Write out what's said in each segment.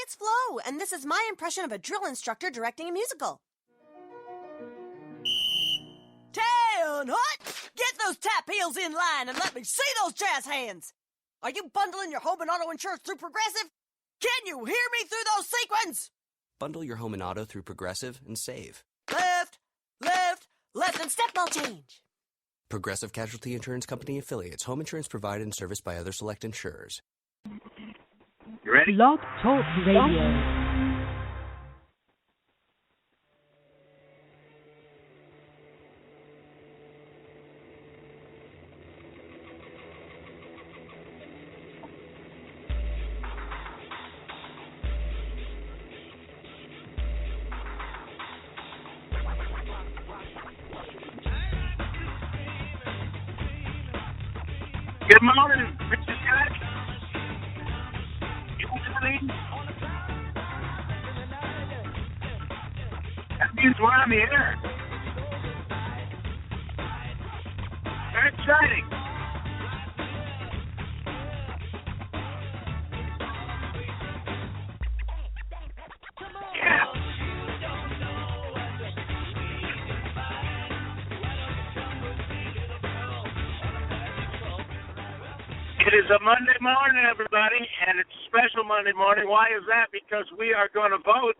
It's Flo, and this is my impression of a drill instructor directing a musical. 10 hot! Get those tap heels in line and let me see those jazz hands! Are you bundling your home and auto insurance through Progressive? Can you hear me through those sequins? Bundle your home and auto through Progressive and save. Left, left, left, and step ball change. Progressive Casualty Insurance Company affiliates. Home insurance provided and serviced by other select insurers. You ready? Blog Talk Radio. Good morning, Mr. Scott. You listening? That means we're on the air. Very exciting. Yeah. It is a Monday morning, everybody, and it's a special Monday morning. Why is that? Because we are going to vote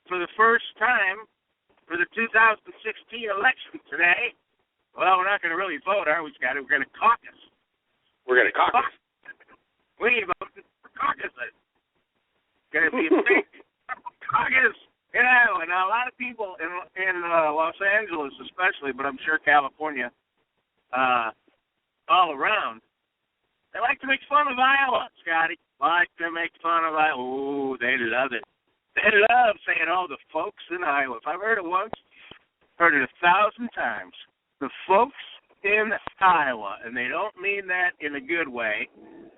for the first time for the 2016 election today. Well, we're not going to really vote, are we, Scotty? We're going to caucus. We're going to caucus. We voted for caucuses. It's going to be a big caucus in Iowa. Now, a lot of people in Los Angeles especially, but I'm sure California, all around, they like to make fun of Iowa, Scotty. Like to make fun of Iowa. Ooh, they love it. They love saying, oh, the folks in Iowa. If I've heard it once, heard it 1,000 times. The folks in Iowa. And they don't mean that in a good way.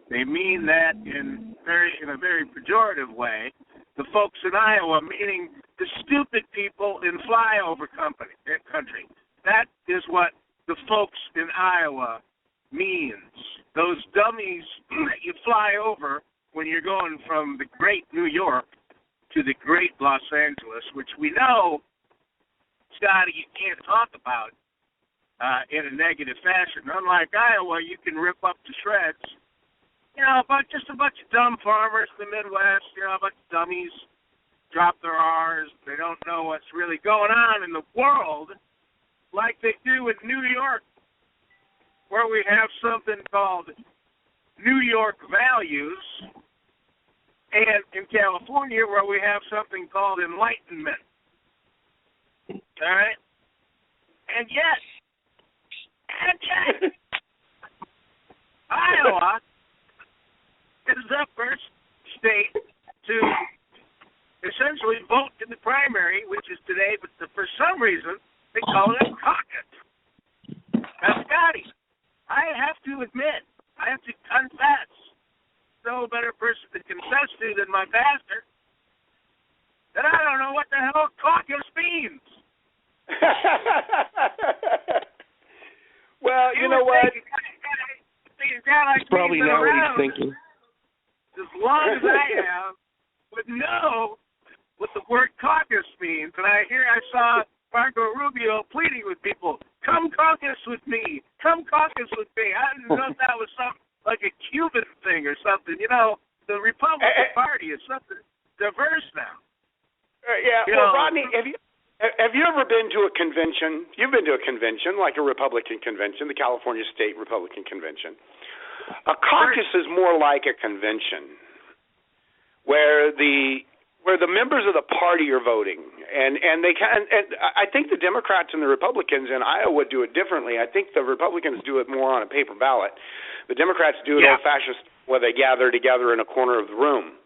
They mean that in a very pejorative way. The folks in Iowa, meaning the stupid people in flyover country. That is what the folks in Iowa means. Those dummies that you fly over when you're going from the great New York to the great Los Angeles, which we know, Scotty, you can't talk about in a negative fashion. Unlike Iowa, you can rip up to shreds. You know, just a bunch of dumb farmers in the Midwest, you know, a bunch of dummies drop their R's. They don't know what's really going on in the world like they do in New York, where we have something called New York values, and in California, where we have something called enlightenment. All right? And yet, Iowa is the first state to essentially vote in the primary, which is today, but for some reason, they call it a caucus. Now, Scotty, I have to admit, I have to confess, no better person to confess to than my pastor, that I don't know what the hell caucus means. Well, you know what? It's probably not what he's thinking. As long as I have, would know what the word caucus means. And I saw Marco Rubio pleading with people, come caucus with me. Come caucus with me. I didn't know if that was something like a Cuban thing or something. You know, the Republican Party is something diverse now. Yeah, well, Rodney, have you ever been to a convention? You've been to a convention, like a Republican convention, the California State Republican Convention. A caucus is more like a convention where the members of the party are voting, and they can. And I think the Democrats and the Republicans in Iowa do it differently. I think the Republicans do it more on a paper ballot. The Democrats do it old-fashioned, where they gather together in a corner of the room,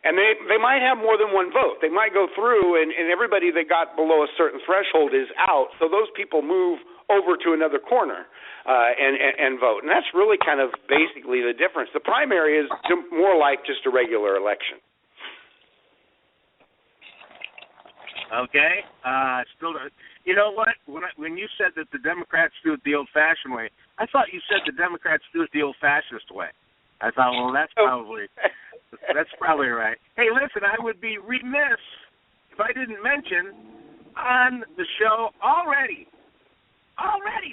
and they might have more than one vote. They might go through, and everybody that got below a certain threshold is out. So those people move over to another corner and vote, and that's really kind of basically the difference. The primary is more like just a regular election. Okay. Still, you know what? When you said that the Democrats do it the old-fashioned way, I thought you said the Democrats do it the old-fashioned way. I thought, well, that's probably That's probably right. Hey, listen, I would be remiss if I didn't mention on the show already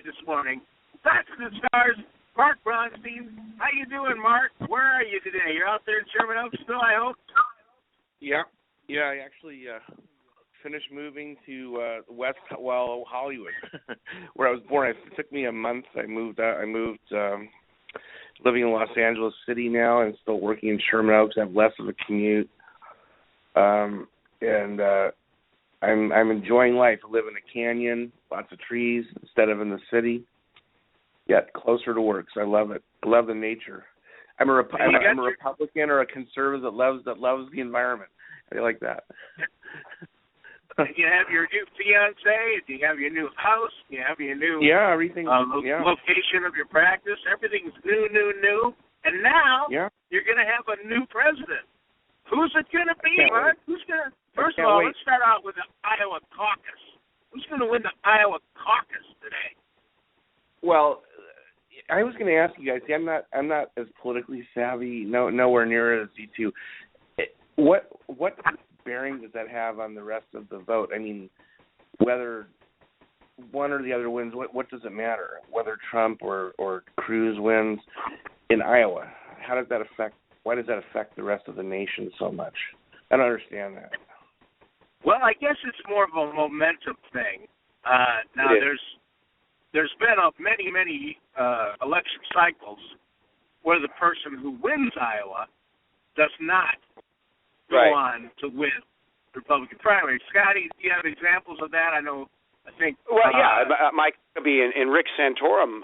this morning, That's the Stars, Mark Bronstein. How you doing, Mark? Where are you today? You're out there in Sherman Oaks still, I hope? Yeah, I actually finished moving to Hollywood, where I was born. It took me a month. I moved living in Los Angeles City now and still working in Sherman Oaks. I have less of a commute. And I'm enjoying life. I live in a canyon, lots of trees instead of in the city, yet closer to work. So I love it. I love the nature. I'm a Republican or a conservative that loves the environment. I like that. Do you have your new fiance? Do you have your new house? Do you have your new everything? Location of your practice? Everything's new. And now you're going to have a new president. Who's it going to be, Mark? First of all, let's start out with the Iowa caucus. Who's going to win the Iowa caucus today? Well, I was going to ask you guys. See, I'm not as politically savvy. Nowhere near as you two. What bearing does that have on the rest of the vote? I mean, whether one or the other wins, what does it matter? Whether Trump or Cruz wins in Iowa, how does that affect? Why does that affect the rest of the nation so much? I don't understand that. Well, I guess it's more of a momentum thing. Now, there's been many election cycles where the person who wins Iowa does not go on to win the Republican primary. Scotty, do you have examples of that? Mike Huckabee and Rick Santorum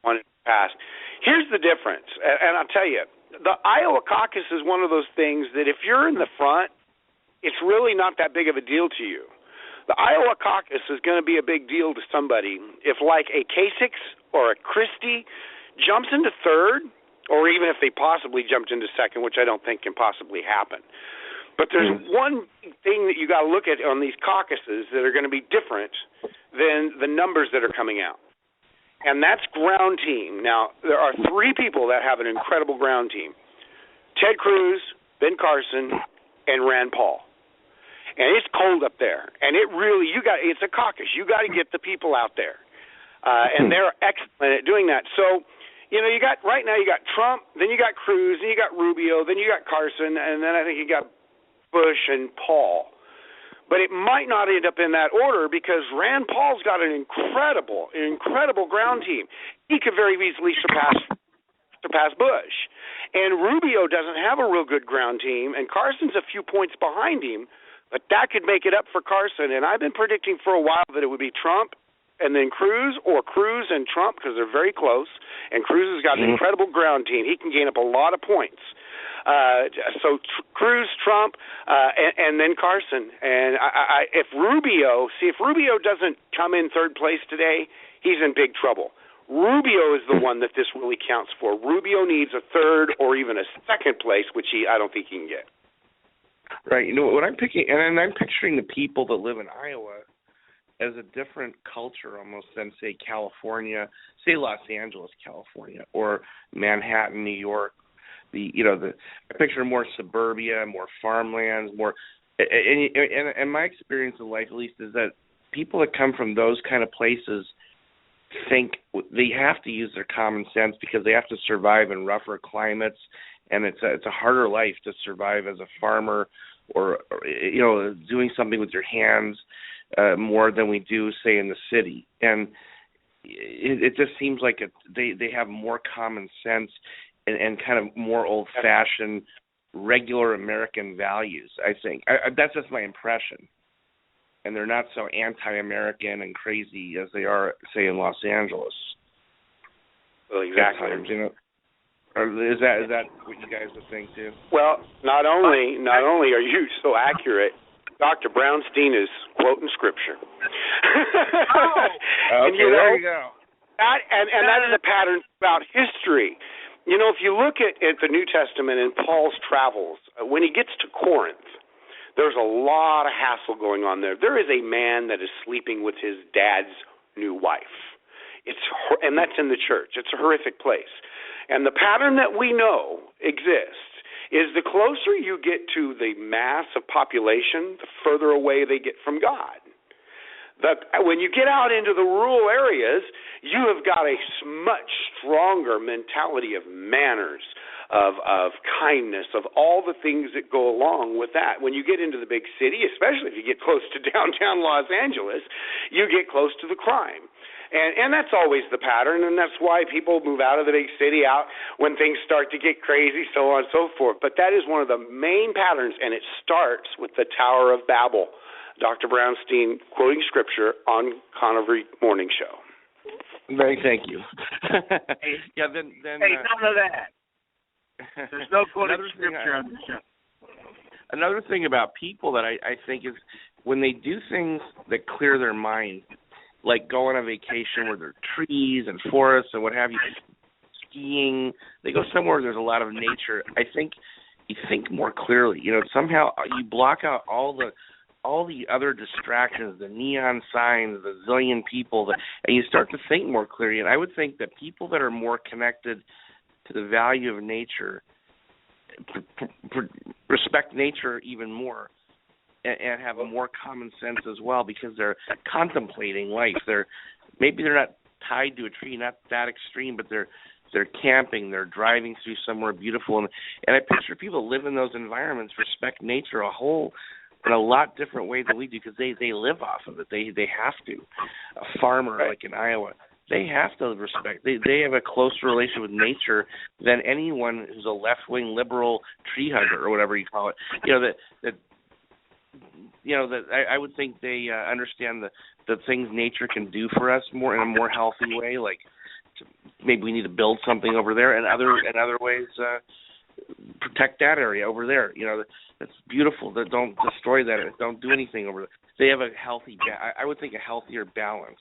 won in the past. Here's the difference, and I'll tell you, the Iowa caucus is one of those things that if you're in the front, it's really not that big of a deal to you. The Iowa caucus is going to be a big deal to somebody if, like, a Kasich or a Christie jumps into third, or even if they possibly jumped into second, which I don't think can possibly happen. But there's one thing that you got to look at on these caucuses that are going to be different than the numbers that are coming out, and that's ground team. Now, there are three people that have an incredible ground team: Ted Cruz, Ben Carson, and Rand Paul. And it's cold up there, and it's a caucus. You got to get the people out there, and they're excellent at doing that. So, right now you got Trump, then you got Cruz, then you got Rubio, then you got Carson, and then I think you got Bush and Paul. But it might not end up in that order because Rand Paul's got an incredible ground team. He could very easily surpass Bush. And Rubio doesn't have a real good ground team, and Carson's a few points behind him, but that could make it up for Carson. And I've been predicting for a while that it would be Trump and then Cruz, or Cruz and Trump, because they're very close. And Cruz has got an incredible ground team. He can gain up a lot of points. So Cruz, Trump, and then Carson. And if Rubio doesn't come in third place today, he's in big trouble. Rubio is the one that this really counts for. Rubio needs a third or even a second place, which I don't think he can get. Right. What I'm picking, and I'm picturing the people that live in Iowa as a different culture almost than, say, California, say Los Angeles, California, or Manhattan, New York. I picture more suburbia, more farmlands, more. And my experience in life, at least, is that people that come from those kind of places think they have to use their common sense because they have to survive in rougher climates, and it's a harder life to survive as a farmer or doing something with your hands more than we do, say, in the city. And it just seems like they have more common sense and kind of more old-fashioned, regular American values, I think. That's just my impression. And they're not so anti-American and crazy as they are, say, in Los Angeles. Well, exactly. Times, Is that what you guys would think too? Well, not only are you so accurate, Dr. Brownstein is quoting scripture. Okay, there you go. That is a pattern throughout history. If you look at the New Testament and Paul's travels, when he gets to Corinth, there's a lot of hassle going on there. There is a man that is sleeping with his dad's new wife. And that's in the church. It's a horrific place. And the pattern that we know exists is the closer you get to the mass of population, the further away they get from God. When you get out into the rural areas, you have got a much stronger mentality of manners, of kindness, of all the things that go along with that. When you get into the big city, especially if you get close to downtown Los Angeles, you get close to the crime. And that's always the pattern, and that's why people move out of the big city, out when things start to get crazy, so on and so forth. But that is one of the main patterns, and it starts with the Tower of Babel. Dr. Brownstein quoting scripture on Conover Morning Show. Thank you. Hey, then none of that. There's no quoting scripture on the show. Another thing about people that I think is when they do things that clear their mind, like go on a vacation where there are trees and forests and what have you, skiing, they go somewhere where there's a lot of nature. I think you think more clearly. Somehow you block out all the other distractions, the neon signs, the zillion people, and you start to think more clearly. And I would think that people that are more connected to the value of nature respect nature even more and have a more common sense as well, because they're contemplating life. Maybe they're not tied to a tree, not that extreme, but they're camping, they're driving through somewhere beautiful. And I picture people who live in those environments respect nature in a lot different way than we do, because they live off of it. They have to. A farmer like in Iowa, they have to respect. They have a closer relationship with nature than anyone who's a left-wing liberal tree hugger or whatever you call it. I would think they understand the things nature can do for us more in a more healthy way. Like maybe we need to build something over there, and other ways protect that area over there. That's beautiful. Don't destroy that. Don't do anything over there. They have a healthy. I would think a healthier balance.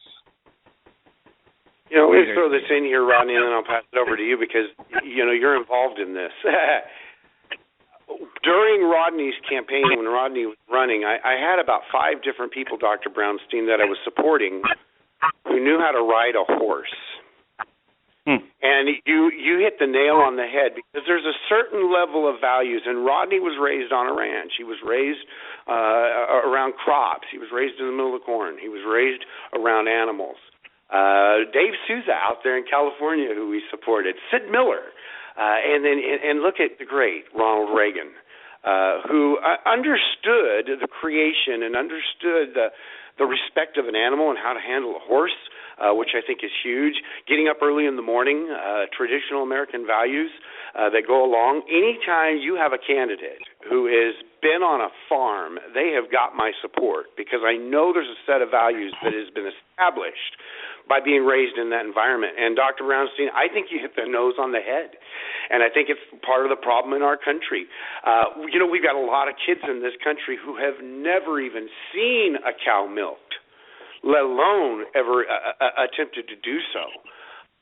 Let me throw this in here, Rodney, and then I'll pass it over to you because you're involved in this. During Rodney's campaign, when Rodney was running, I had about 5 different people, Dr. Brownstein, that I was supporting who knew how to ride a horse. And you hit the nail on the head, because there's a certain level of values, and Rodney was raised on a ranch. He was raised around crops. He was raised in the middle of corn. He was raised around animals. Dave Souza out there in California, who we supported, Sid Miller, and look at the great Ronald Reagan, who understood the creation and understood the respect of an animal and how to handle a horse, which I think is huge. Getting up early in the morning, traditional American values that go along. Anytime you have a candidate who has been on a farm, they have got my support, because I know there's a set of values that has been established by being raised in that environment. And Dr. Brownstein, I think you hit the nose on the head. And I think it's part of the problem in our country. We've got a lot of kids in this country who have never even seen a cow milked, let alone ever attempted to do so.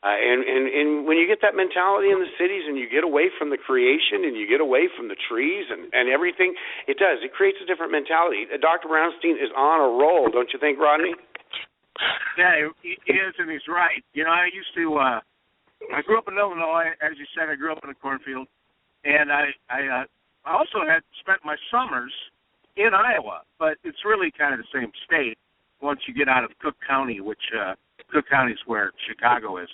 And when you get that mentality in the cities and you get away from the creation and you get away from the trees and everything, it does. It creates a different mentality. Dr. Brownstein is on a roll, don't you think, Rodney? Yeah, he is, and he's right. I used to, I grew up in Illinois. As you said, I grew up in a cornfield. And I also had spent my summers in Iowa, but it's really kind of the same state once you get out of Cook County, which Cook County is where Chicago is.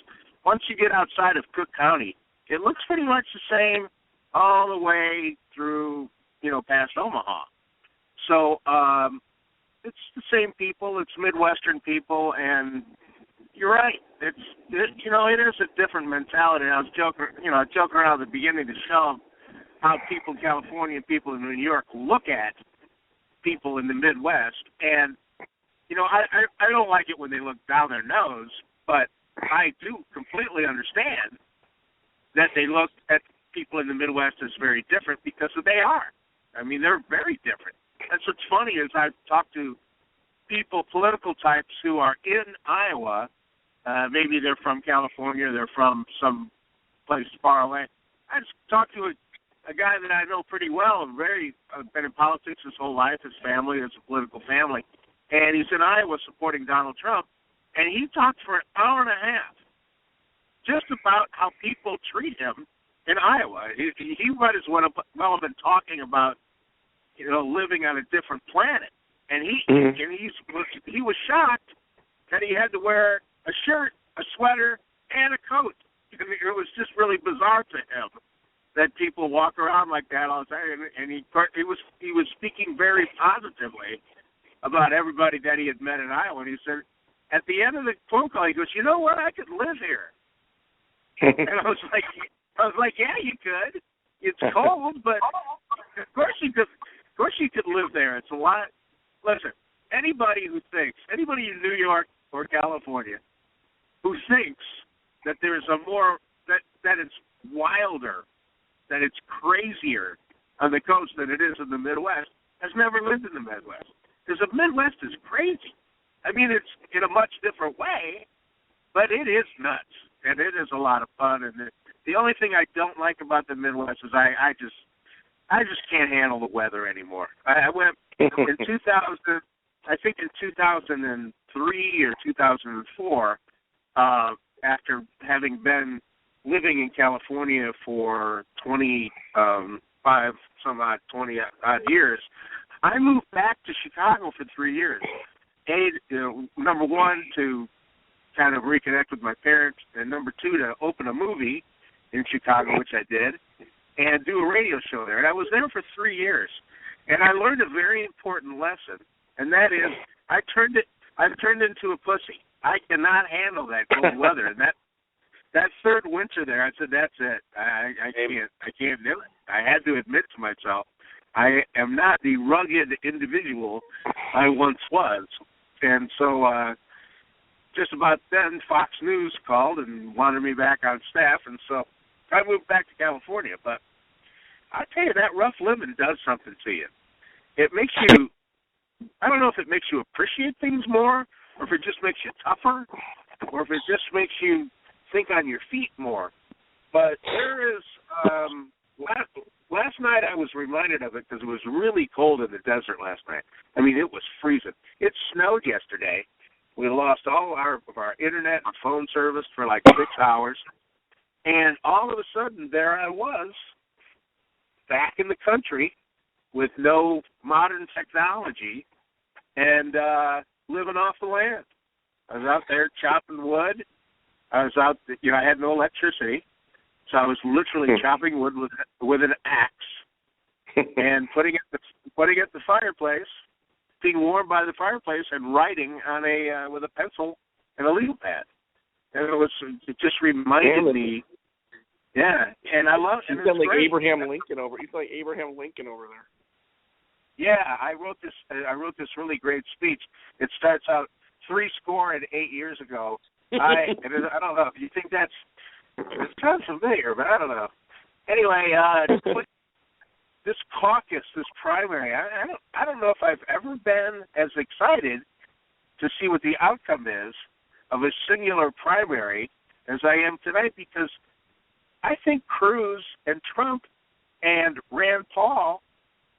Once you get outside of Cook County, it looks pretty much the same all the way through, past Omaha. So it's the same people. It's Midwestern people, and you're right. It is a different mentality. I was joking, I joke around at the beginning of the show how people in California and people in New York look at people in the Midwest, and I don't like it when they look down their nose, but I do completely understand that they look at people in the Midwest as very different, because they are. I mean, they're very different. That's what's funny is I've talked to people, political types who are in Iowa. Maybe they're from California, they're from some place far away. I just talked to a guy that I know pretty well, been in politics his whole life, his family, his political family, and he's in Iowa supporting Donald Trump, and he talked for an hour and a half just about how people treat him in Iowa. He might as well have been talking about, living on a different planet. And he was shocked that he had to wear a shirt, a sweater, and a coat. It was just really bizarre to him that people walk around like that all the time. And he was speaking very positively about everybody that he had met in Iowa. And he said, at the end of the phone call, he goes, "You know what? I could live here." And I was like, "Yeah, you could. It's cold, but of course you could. Of course you could live there. It's a lot." Listen, anybody in New York or California, who thinks that there's that it's wilder, that it's crazier on the coast than it is in the Midwest, has never lived in the Midwest. Because the Midwest is crazy. I mean, it's in a much different way, but it is nuts, and it is a lot of fun. And the only thing I don't like about the Midwest is I just can't handle the weather anymore. I went in 2000, I think in 2003 or 2004, after having been living in California for 20 odd years, I moved back to Chicago for 3 years. Number one, to kind of reconnect with my parents, and number two, to open a movie in Chicago, which I did, and do a radio show there. And I was there for 3 years, and I learned a very important lesson, and that is I've turned into a pussy. I cannot handle that cold weather, and that third winter there, I said, that's it. I can't do it. I had to admit to myself, I am not the rugged individual I once was. And so just about then, Fox News called and wanted me back on staff, and so I moved back to California. But I tell you, that rough living does something to you. It makes you, I don't know if it makes you appreciate things more, or if it just makes you tougher, or if it just makes you think on your feet more. But there is, last night I was reminded of it because it was really cold in the desert last night. I mean, it was freezing. It snowed yesterday. We lost all of our internet and phone service for like 6 hours. And all of a sudden, there I was, back in the country with no modern technology and living off the land. I was out there chopping wood. I was out, I had no electricity, so I was literally chopping wood with an axe and putting it at the fireplace, being warmed by the fireplace, and writing on with a pencil and a legal pad. And it just reminded me. Yeah, and I love it. You sound like Abraham Lincoln over. You sound like Abraham Lincoln over there. Yeah, I wrote this really great speech. It starts out 68 years ago. I don't know if you think it's kind of familiar, but I don't know. Anyway, this caucus, this primary, I don't know if I've ever been as excited to see what the outcome is of a singular primary as I am tonight, because I think Cruz and Trump and Rand Paul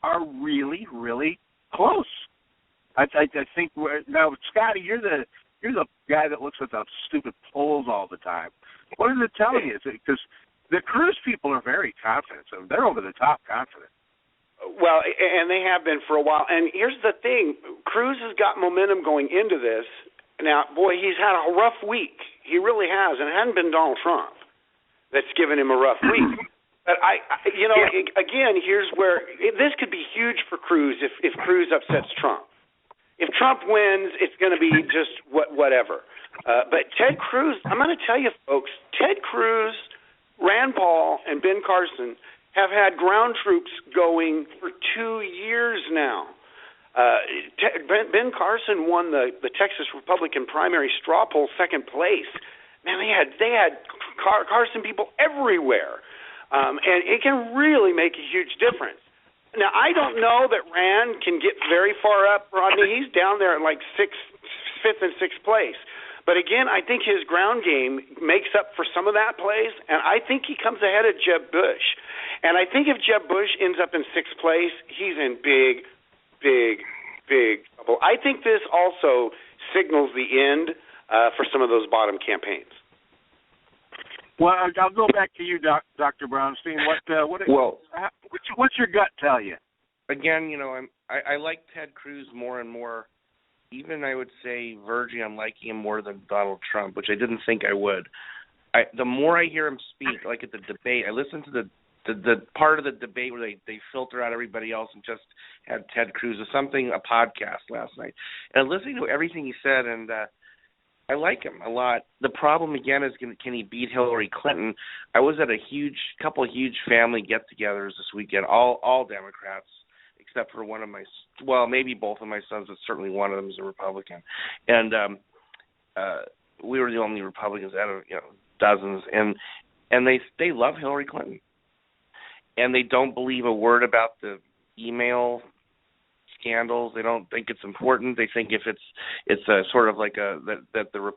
are really, really close. I think now, Scotty, you're the guy that looks at the stupid polls all the time. What is it telling you? Because the Cruz people are very confident. So they're over the top confident. Well, and they have been for a while. And here's the thing. Cruz has got momentum going into this. Now, boy, he's had a rough week. He really has. And it hadn't been Donald Trump that's given him a rough week. But, again, here's where this could be huge for Cruz if Cruz upsets Trump. If Trump wins, it's going to be just whatever. But Ted Cruz, I'm going to tell you, folks, Ted Cruz, Rand Paul, and Ben Carson have had ground troops going for 2 years now. Ben Carson won the Texas Republican primary straw poll, second place. Man, they had Carson people everywhere, and it can really make a huge difference. Now, I don't know that Rand can get very far up, Rodney. He's down there in like fifth and sixth place. But again, I think his ground game makes up for some of that place, and I think he comes ahead of Jeb Bush. And I think if Jeb Bush ends up in sixth place, he's in big, big, big trouble. I think this also signals the end for some of those bottom campaigns. Well, I'll go back to you, Dr. Brownstein. What's your gut tell you? Again, I like Ted Cruz more and more. Even I would say verging on liking him more than Donald Trump, which I didn't think I would. The more I hear him speak, like at the debate, I listen to the part of the debate where they filter out everybody else and just had Ted Cruz or something, a podcast last night. And listening to everything he said, and I like him a lot. The problem, again, is can he beat Hillary Clinton? I was at a couple of huge family get-togethers this weekend, all Democrats, except for one of maybe both of my sons, but certainly one of them is a Republican. And we were the only Republicans out of dozens, and they love Hillary Clinton, and they don't believe a word about the email scandals. They don't think it's important. They think if it's a sort of like that the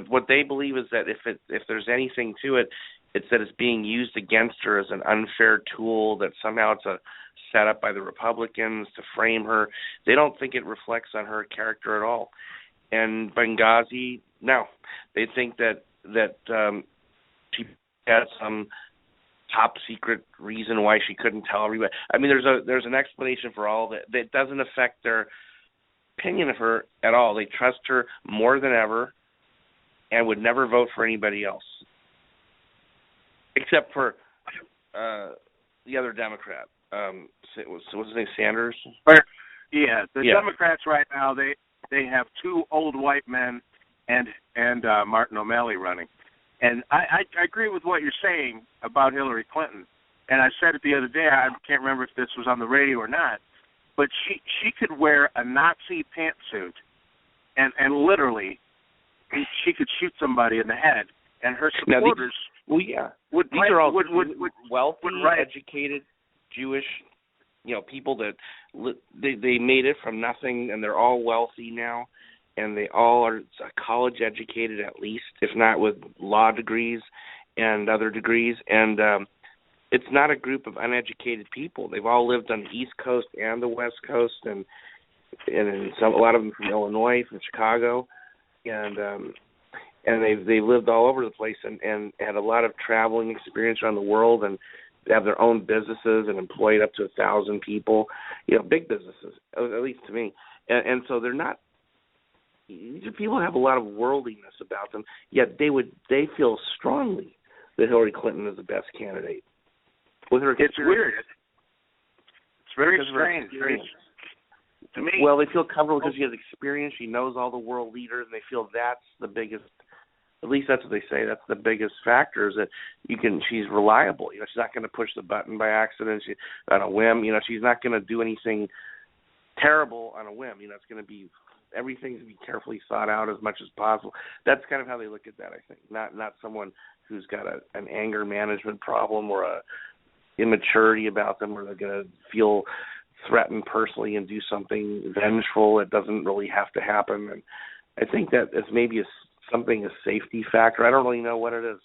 what they believe is that if there's anything to it, it's that it's being used against her as an unfair tool, that somehow it's a set up by the Republicans to frame her. They don't think it reflects on her character at all. And Benghazi, no, they think that she had some top secret reason why she couldn't tell everybody. I mean, there's an explanation for all that. That doesn't affect their opinion of her at all. They trust her more than ever, and would never vote for anybody else, except for the other Democrat. What's his name? Sanders. Yeah, the Democrats right now they have two old white men and Martin O'Malley running. And I agree with what you're saying about Hillary Clinton. And I said it the other day, I can't remember if this was on the radio or not, but she could wear a Nazi pantsuit and literally she could shoot somebody in the head, and her supporters would these are all wealthy, educated Jewish people that they made it from nothing, and they're all wealthy now. And they all are college educated, at least, if not with law degrees and other degrees. And it's not a group of uneducated people. They've all lived on the East Coast and the West Coast, and a lot of them from Illinois, from Chicago, and they've lived all over the place and had a lot of traveling experience around the world, and they have their own businesses and employed up to 1,000 people, big businesses, at least to me. And so they're not. These people have a lot of worldliness about them, yet they feel strongly that Hillary Clinton is the best candidate. With her, it's weird. It's very strange. To me, well, they feel comfortable because she has experience. She knows all the world leaders, and they feel that's the biggest. At least that's what they say. That's the biggest factor is that she's reliable. She's not going to push the button by accident. On a whim. She's not going to do anything terrible on a whim. It's going to be. Everything's to be carefully thought out as much as possible. That's kind of how they look at that, I think. Not someone who's got an anger management problem or a immaturity about them, or they're going to feel threatened personally and do something vengeful. It doesn't really have to happen. And I think that it's maybe a safety factor. I don't really know what it is.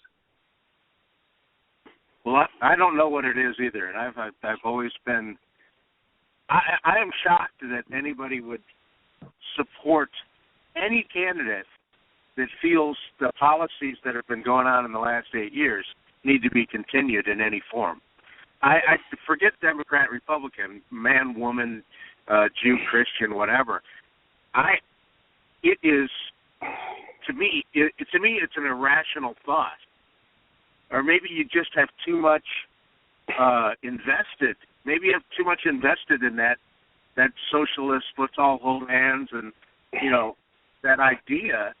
Well, I don't know what it is either, and I've always been. I am shocked that anybody would support any candidate that feels the policies that have been going on in the last 8 years need to be continued in any form. I forget Democrat, Republican, man, woman, Jew, Christian, whatever. It is to me it's an irrational thought, or maybe you just have too much invested. Maybe you have too much invested in that socialist, let's all hold hands, and that idea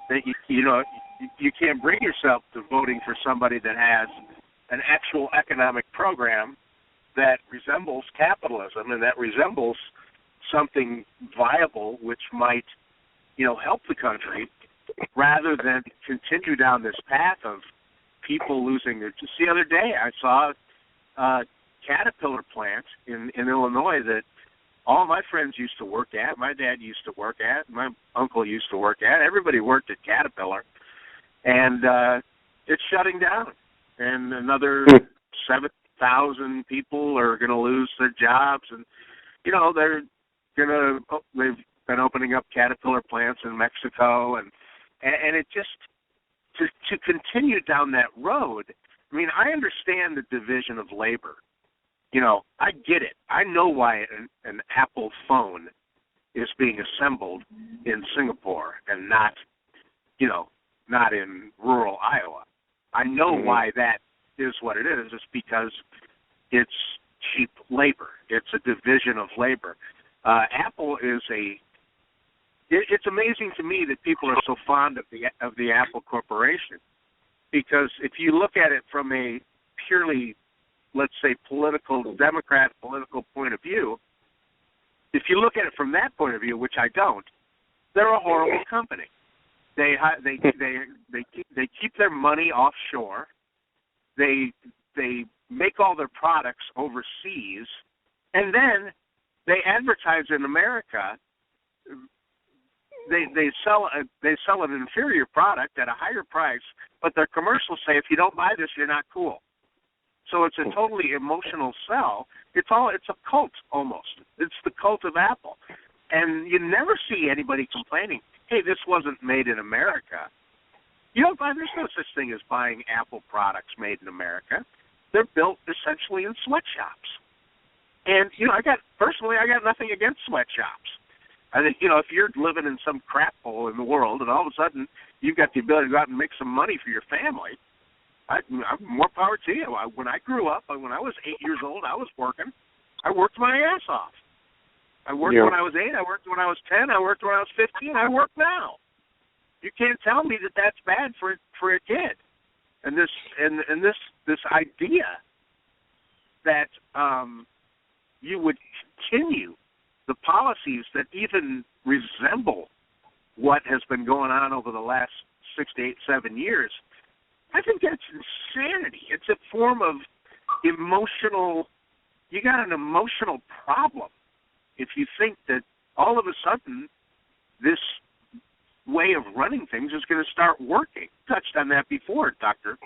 that you can't bring yourself to voting for somebody that has an actual economic program that resembles capitalism and that resembles something viable which might help the country, rather than continue down this path of people losing their. Just the other day, I saw a Caterpillar plant in Illinois that all my friends used to work at, my dad used to work at, my uncle used to work at. Everybody worked at Caterpillar, and it's shutting down. And another 7,000 people are going to lose their jobs, and they've been opening up Caterpillar plants in Mexico, and it just to continue down that road, I mean, I understand the division of labor. You know, I get it. I know why an Apple phone is being assembled in Singapore and not, you know, not in rural Iowa. I know why that is what it is. It's because it's cheap labor. It's a division of labor. Apple is it's amazing to me that people are so fond of the Apple Corporation, because if you look at it from a purely, let's say, Democrat political point of view, if you look at it from that point of view, which I don't, they're a horrible company. They keep their money offshore. They make all their products overseas, and then they advertise in America. They sell an inferior product at a higher price, but their commercials say, if you don't buy this, you're not cool. So it's a totally emotional sell. It's a cult almost. It's the cult of Apple, and you never see anybody complaining, hey, this wasn't made in America. You don't buy. There's no such thing as buying Apple products made in America. They're built essentially in sweatshops. And I got nothing against sweatshops. I think, if you're living in some crap hole in the world and all of a sudden you've got the ability to go out and make some money for your family, more power to you. When I grew up, when I was 8 years old, I was working. I worked my ass off. I worked when I was 8. I worked when I was 10. I worked when I was 15. I work now. You can't tell me that that's bad for a kid. And this idea that you would continue the policies that even resemble what has been going on over the last 6 to 8, 7 years, I think that's insanity. It's a form of you got an emotional problem if you think that all of a sudden this way of running things is going to start working. Touched on that before, Doctor.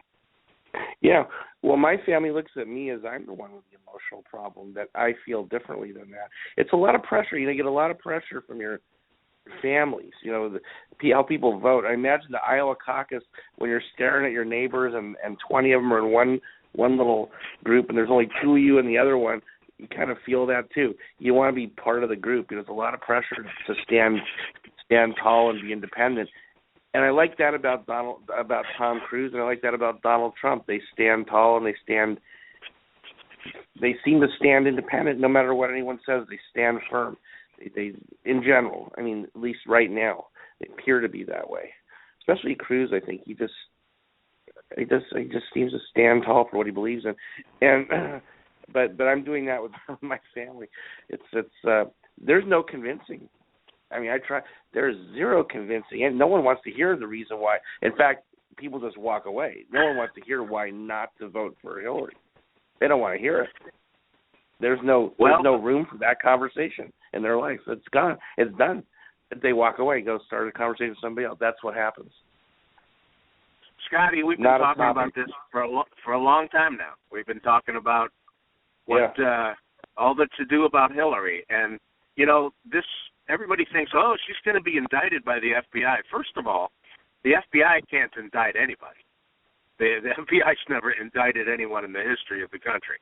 Yeah. Well, my family looks at me as I'm the one with the emotional problem, that I feel differently than that. It's a lot of pressure. You get a lot of pressure from your families, how people vote. I imagine the Iowa caucus, when you're staring at your neighbors and 20 of them are in one little group and there's only 2 of you in the other one, you kind of feel that too. You want to be part of the group. There's a lot of pressure to stand tall and be independent. And I like that about Tom Cruise, and I like that about Donald Trump. They stand tall and they seem to stand independent no matter what anyone says. They stand firm. They in general, I mean, at least right now, they appear to be that way. Especially Cruise, I think he just seems to stand tall for what he believes in. And but I'm doing that with my family. It's there's no convincing. I mean, I try. There's zero convincing, and no one wants to hear the reason why. In fact, people just walk away. No one wants to hear why not to vote for Hillary. They don't want to hear it. There's no room for that conversation in their life. It's gone. It's done. They walk away, go start a conversation with somebody else. That's what happens. Scotty, we've been talking about this for a long time now. We've been talking about all the to-do about Hillary. And, this everybody thinks, oh, she's going to be indicted by the FBI. First of all, the FBI can't indict anybody. The FBI's never indicted anyone in the history of the country.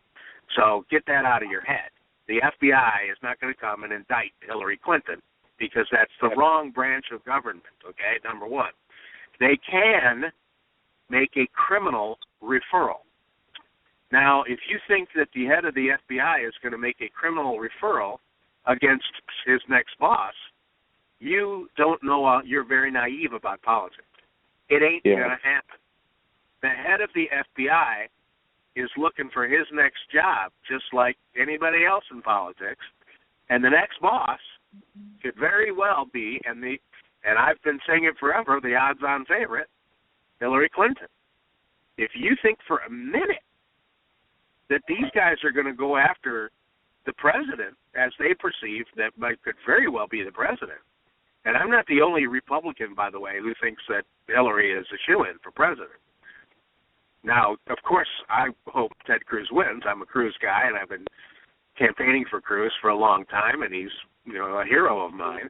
So get that out of your head. The FBI is not going to come and indict Hillary Clinton because that's the wrong branch of government, okay, number one. They can make a criminal referral. Now, if you think that the head of the FBI is going to make a criminal referral against his next boss, you don't know, you're very naive about politics. It ain't going to happen. The head of the FBI is looking for his next job, just like anybody else in politics, and the next boss could very well be, and I've been saying it forever, the odds-on favorite, Hillary Clinton. If you think for a minute that these guys are going to go after the president as they perceive that could very well be the president, and I'm not the only Republican, by the way, who thinks that Hillary is a shoo-in for president. Now, of course, I hope Ted Cruz wins. I'm a Cruz guy, and I've been campaigning for Cruz for a long time, and he's a hero of mine,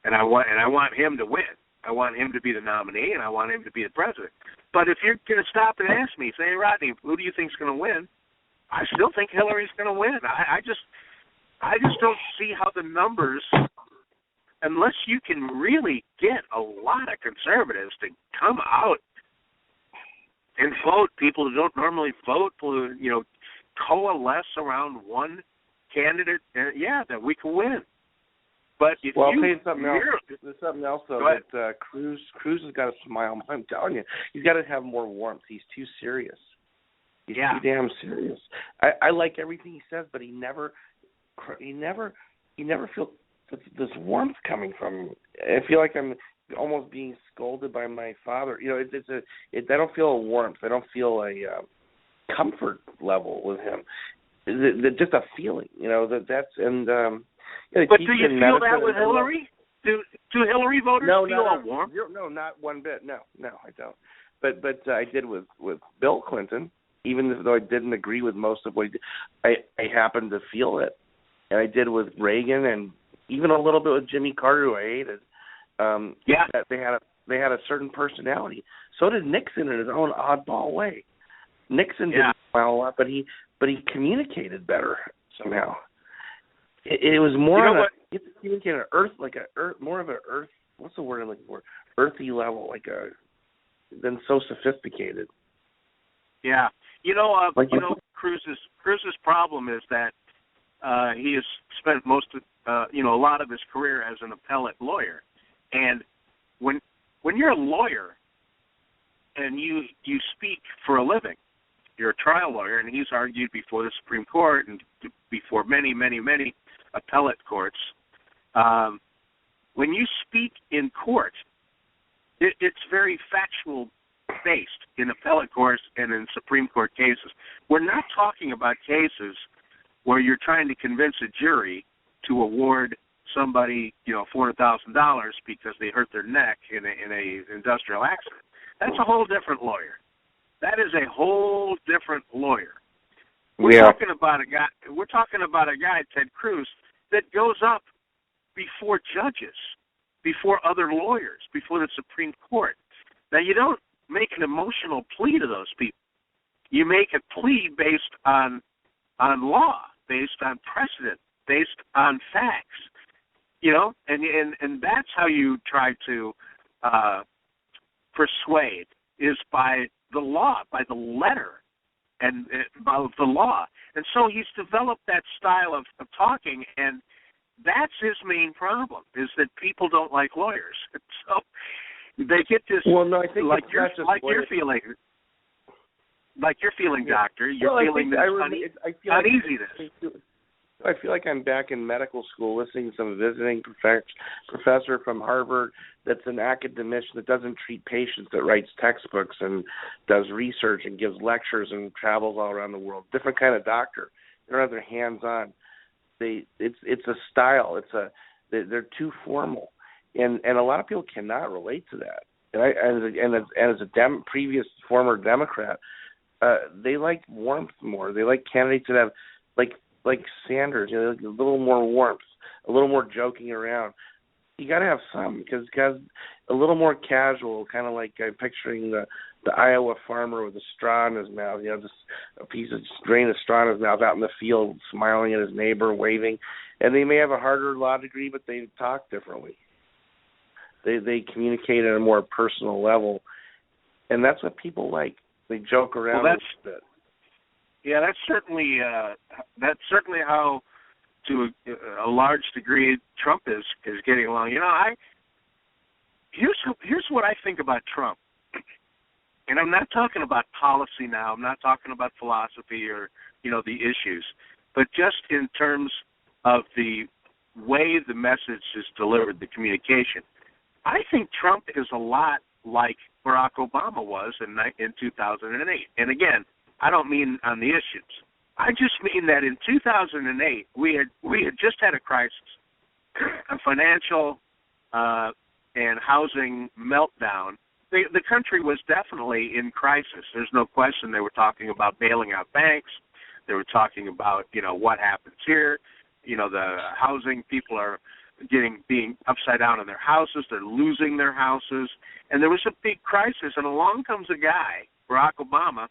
and I want him to win. I want him to be the nominee, and I want him to be the president. But if you're going to stop and ask me, say, hey, Rodney, who do you think's going to win? I still think Hillary's going to win. I just don't see how the numbers, unless you can really get a lot of conservatives to come out and vote, people who don't normally vote, coalesce around one candidate, that we can win. But if I'll tell you something else. There's something else, though, that Cruz has got to smile. I'm telling you, he's got to have more warmth. He's too serious. He's too damn serious. I like everything he says, but he never feels this warmth coming from him. I feel like I'm almost being scolded by my father. I don't feel a warmth. I don't feel a comfort level with him. Just a feeling, that's and. But do you feel that with Hillary? Do Hillary voters feel a warmth? No, not one bit. No, I don't. But I did with Bill Clinton, even though I didn't agree with most of what he did. I happened to feel it, and I did with Reagan, and even a little bit with Jimmy Carter, who I hated. That they had a certain personality. So did Nixon in his own oddball way. Nixon didn't smile a lot, but he communicated better somehow. It was more more of an earth. What's the word I'm looking for? Earthy level, than so sophisticated. Yeah, Cruz's problem is that he has spent a lot of his career as an appellate lawyer, and when you're a lawyer and you speak for a living, you're a trial lawyer, and he's argued before the Supreme Court and before many, many, many appellate courts. When you speak in court, it's very factual based in appellate courts and in Supreme Court cases. We're not talking about cases where you're trying to convince a jury to award somebody, $400,000 because they hurt their neck in a industrial accident. That's a whole different lawyer. That is a whole different lawyer. We're talking about a guy, Ted Cruz, that goes up before judges, before other lawyers, before the Supreme Court. Now, you don't make an emotional plea to those people. You make a plea based on law, based on precedent, based on facts. And that's how you try to persuade, is by the law, by the letter, and of the law. And so he's developed that style of talking, and that's his main problem, is that people don't like lawyers. So they get this, I think you're feeling, Doctor. You're feeling this uneasiness. I feel like I'm back in medical school listening to some visiting professor from Harvard that's an academician that doesn't treat patients, that writes textbooks and does research and gives lectures and travels all around the world. Different kind of doctor. They're rather hands-on. It's a style. They're too formal, and a lot of people cannot relate to that. And as a previous former Democrat, they like warmth more. They like candidates that have like Sanders, a little more warmth, a little more joking around. You got to have some, because a little more casual, kind of like I'm picturing the Iowa farmer with a straw in his mouth, just a piece of grain of straw in his mouth out in the field, smiling at his neighbor, waving. And they may have a harder law degree, but they talk differently. They communicate at a more personal level, and that's what people like. They joke around a bit. Yeah, that's certainly how, to a large degree, Trump is getting along. Here's what I think about Trump, and I'm not talking about policy now. I'm not talking about philosophy or the issues, but just in terms of the way the message is delivered, the communication. I think Trump is a lot like Barack Obama was in 2008. And again, I don't mean on the issues. I just mean that in 2008, we had just had a crisis, a financial and housing meltdown. The country was definitely in crisis. There's no question. They were talking about bailing out banks. They were talking about, what happens here. The housing, people are being upside down in their houses. They're losing their houses. And there was a big crisis, and along comes a guy, Barack Obama,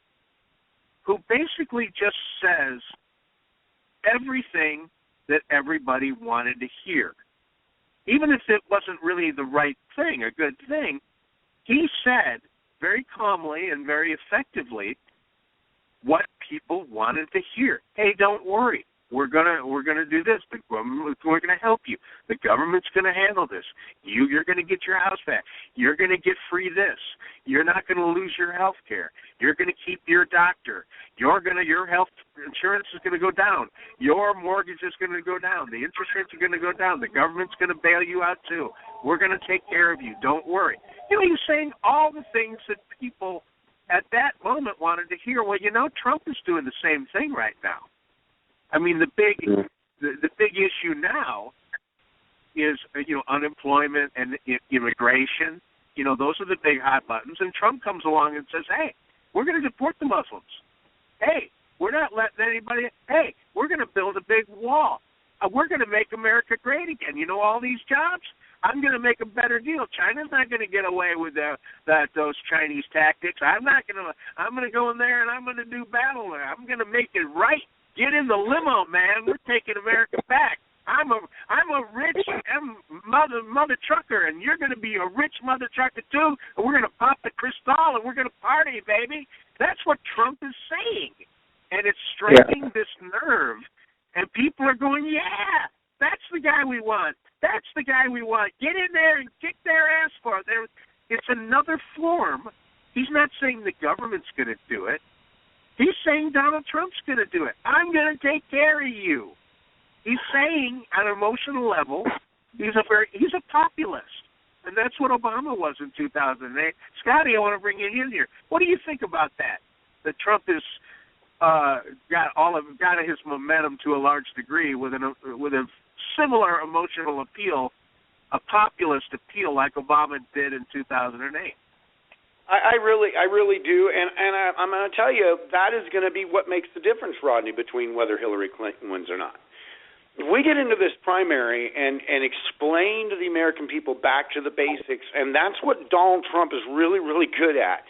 who basically just says everything that everybody wanted to hear. Even if it wasn't really the right thing, a good thing, he said very calmly and very effectively what people wanted to hear. Hey, don't worry. We're gonna do this. We're gonna help you. The government's gonna handle this. You're gonna get your house back. You're gonna get free this. You're not gonna lose your health care. You're gonna keep your doctor. Your health insurance is gonna go down. Your mortgage is gonna go down. The interest rates are gonna go down. The government's gonna bail you out too. We're gonna take care of you. Don't worry. He's saying all the things that people at that moment wanted to hear. Well, Trump is doing the same thing right now. I mean, the big issue now is unemployment and immigration. Those are the big hot buttons. And Trump comes along and says, "Hey, we're going to deport the Muslims. Hey, we're not letting anybody. Hey, we're going to build a big wall. We're going to make America great again. All these jobs. I'm going to make a better deal. China's not going to get away with those Chinese tactics. I'm going to go in there and I'm going to do battle there. I'm going to make it right. Get in the limo, man. We're taking America back. I'm a rich mother trucker, and you're going to be a rich mother trucker too. And we're going to pop the Cristal, and we're going to party, baby." That's what Trump is saying, and it's striking this nerve. And people are going, "Yeah, that's the guy we want. That's the guy we want. Get in there and kick their ass for it." It's another form. He's not saying the government's going to do it. He's saying Donald Trump's going to do it. I'm going to take care of you. He's saying, on an emotional level, he's a populist, and that's what Obama was in 2008. Scotty, I want to bring you in here. What do you think about that? That Trump has got his momentum to a large degree with a similar emotional appeal, a populist appeal like Obama did in 2008. I really do, and I'm going to tell you, that is going to be what makes the difference, Rodney, between whether Hillary Clinton wins or not. If we get into this primary and explain to the American people back to the basics, and that's what Donald Trump is really, really good at.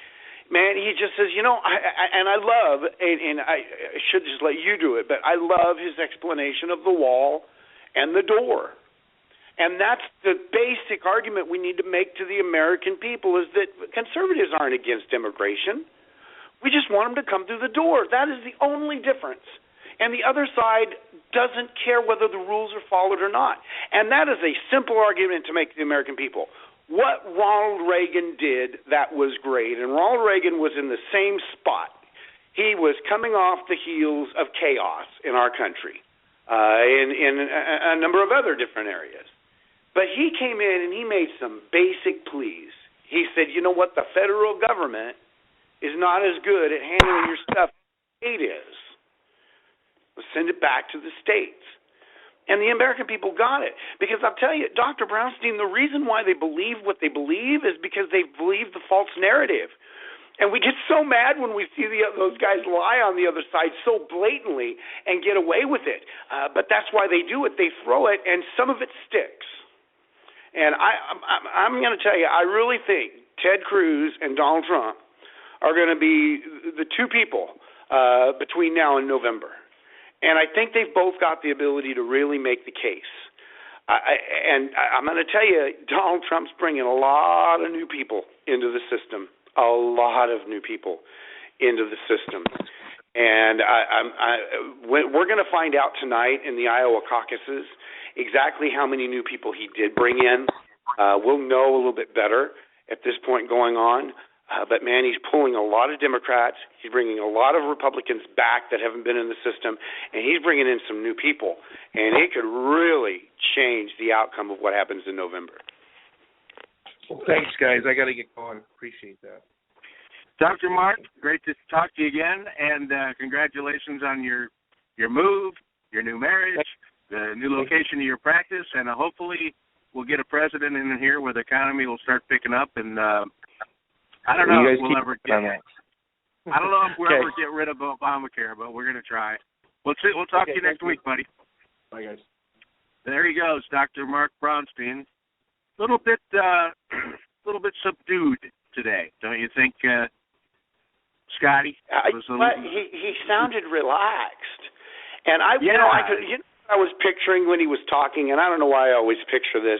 Man, he just says, I love, and I should just let you do it, but I love his explanation of the wall and the door. And that's the basic argument we need to make to the American people, is that conservatives aren't against immigration. We just want them to come through the door. That is the only difference. And the other side doesn't care whether the rules are followed or not. And that is a simple argument to make to the American people. What Ronald Reagan did that was great, and Ronald Reagan was in the same spot. He was coming off the heels of chaos in our country, in a number of other different areas. But he came in and he made some basic pleas. He said, "You know what? The federal government is not as good at handling your stuff as the state is. Let's send it back to the states." And the American people got it. Because I'll tell you, Dr. Brownstein, the reason why they believe what they believe is because they believe the false narrative. And we get so mad when we see those guys lie on the other side so blatantly and get away with it. But that's why they do it. They throw it, and some of it sticks. And I'm going to tell you, I really think Ted Cruz and Donald Trump are going to be the two people between now and November. And I think they've both got the ability to really make the case. And I'm going to tell you, Donald Trump's bringing a lot of new people into the system, a lot of new people into the system. And we're going to find out tonight in the Iowa caucuses exactly how many new people he did bring in. We'll know a little bit better at this point going on. But, man, he's pulling a lot of Democrats. He's bringing a lot of Republicans back that haven't been in the system, and he's bringing in some new people. And it could really change the outcome of what happens in November. Well, thanks, guys. I got to get going. Appreciate that. Dr. Mark, great to talk to you again, and congratulations on your move, your new marriage, the new location of your practice, and hopefully we'll get a president in here where the economy will start picking up. And I don't know if we'll ever get rid of Obamacare, but we're going to try. We'll talk to you next week, buddy. Bye, guys. There he goes, Dr. Mark Brownstein. Little bit subdued today, don't you think, Scotty? He sounded relaxed, and I was picturing when he was talking, and I don't know why I always picture this,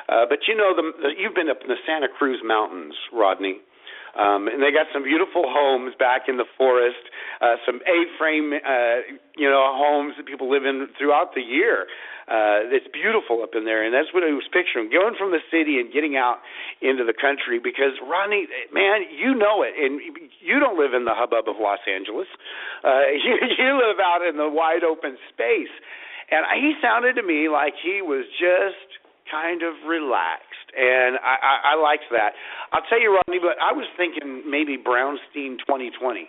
but you've been up in the Santa Cruz Mountains, Rodney. And they got some beautiful homes back in the forest, some A-frame, homes that people live in throughout the year. It's beautiful up in there, and that's what I was picturing, going from the city and getting out into the country. Because, Rodney, man, you know it, and you don't live in the hubbub of Los Angeles. You live out in the wide open space. And he sounded to me like he was just kind of relaxed. And I liked that. I'll tell you, Rodney, but I was thinking maybe Brownstein 2020.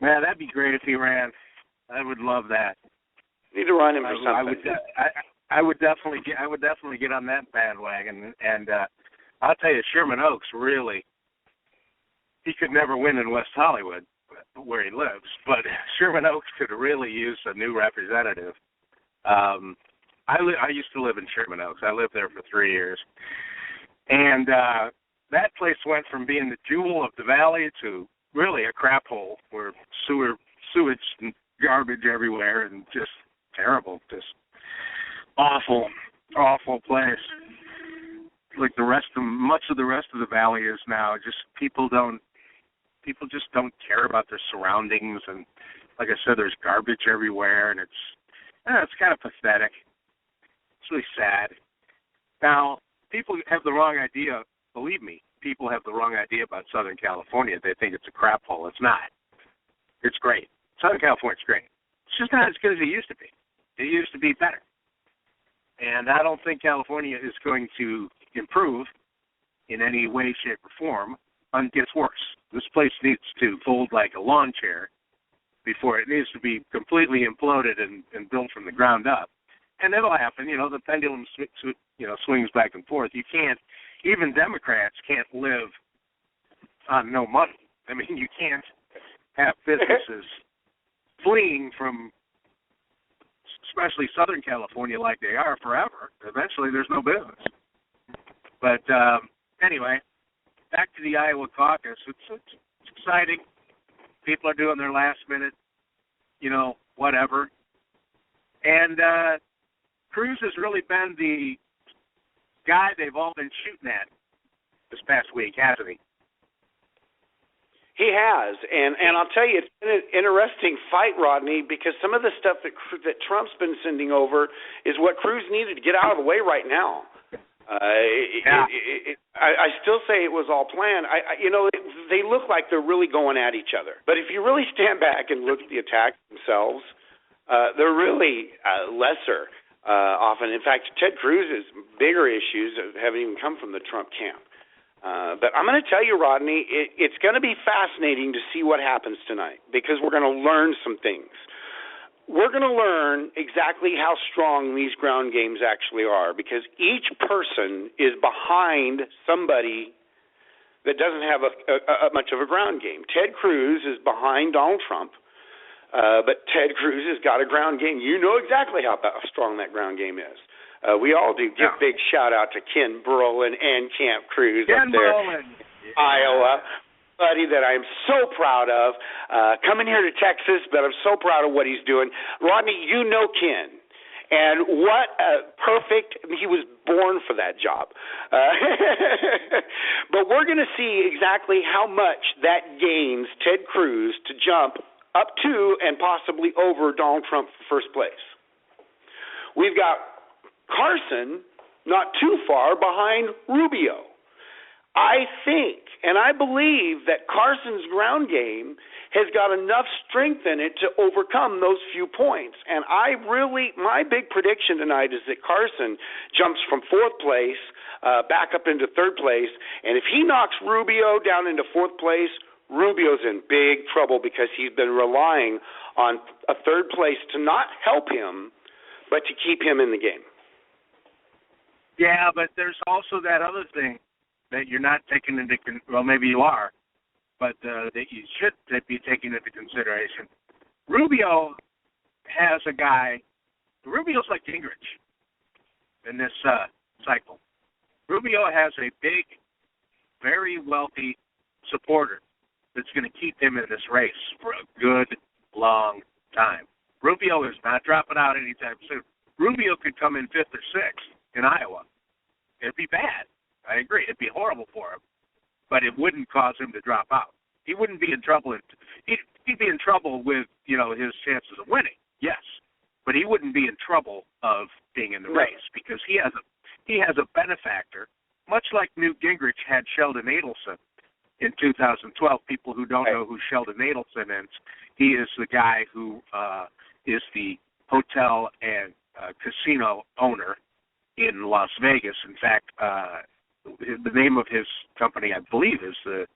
Man, that'd be great if he ran. I would love that. Need to run him for something. I would definitely get on that bandwagon. And I'll tell you, Sherman Oaks really, he could never win in West Hollywood, where he lives. But Sherman Oaks could really use a new representative. I used to live in Sherman Oaks. I lived there for 3 years. And that place went from being the jewel of the valley to really a crap hole where sewage and garbage everywhere and just terrible, just awful place. Like much of the rest of the valley is now. Just people just don't care about their surroundings, and like I said, there's garbage everywhere, and it's kind of pathetic. It's really sad. Now, people have the wrong idea. Believe me, people have the wrong idea about Southern California. They think it's a crap hole. It's not. It's great. Southern California's great. It's just not as good as it used to be. It used to be better. And I don't think California is going to improve in any way, shape, or form. It gets worse. This place needs to fold like a lawn chair before it needs to be completely imploded and built from the ground up. And it'll happen. The pendulum swings back and forth. You can't, even Democrats can't live on no money. I mean, you can't have businesses fleeing from, especially Southern California like they are, forever. Eventually there's no business. But anyway, back to the Iowa caucus. It's exciting. People are doing their last minute, whatever. And Cruz has really been the guy they've all been shooting at this past week, hasn't he? He has, and I'll tell you, it's been an interesting fight, Rodney, because some of the stuff that Trump's been sending over is what Cruz needed to get out of the way right now. I still say it was all planned. They look like they're really going at each other. But if you really stand back and look at the attacks themselves, they're really lesser often. In fact, Ted Cruz's bigger issues haven't even come from the Trump camp. But I'm going to tell you, Rodney, it's going to be fascinating to see what happens tonight because we're going to learn some things. We're going to learn exactly how strong these ground games actually are because each person is behind somebody that doesn't have a much of a ground game. Ted Cruz is behind Donald Trump, but Ted Cruz has got a ground game. You know exactly how strong that ground game is. We all do. Give big shout-out to Ken Brolin and Camp Cruz up there in Iowa. Buddy that I'm so proud of, coming here to Texas, but I'm so proud of what he's doing. Rodney, you know Ken, and what he was born for that job. But we're going to see exactly how much that gains Ted Cruz to jump up to and possibly over Donald Trump for first place. We've got Carson not too far behind Rubio. I think, and I believe that Carson's ground game has got enough strength in it to overcome those few points. And my big prediction tonight is that Carson jumps from fourth place back up into third place. And if he knocks Rubio down into fourth place, Rubio's in big trouble because he's been relying on a third place to not help him, but to keep him in the game. Yeah, but there's also that other thing that you're not taking into maybe you are, but that you should be taking into consideration. Rubio has a guy Rubio's like Gingrich in this cycle. Rubio has a big, very wealthy supporter that's going to keep him in this race for a good, long time. Rubio is not dropping out anytime soon. Rubio could come in 5th or 6th in Iowa. It'd be bad. I agree. It'd be horrible for him, but it wouldn't cause him to drop out. He wouldn't be in trouble. He'd be in trouble with, his chances of winning, yes, but he wouldn't be in trouble of being in the race because he has a benefactor, much like Newt Gingrich had Sheldon Adelson in 2012. People who don't know who Sheldon Adelson is, he is the guy who is the hotel and casino owner in Las Vegas. In fact, the name of his company, I believe, is the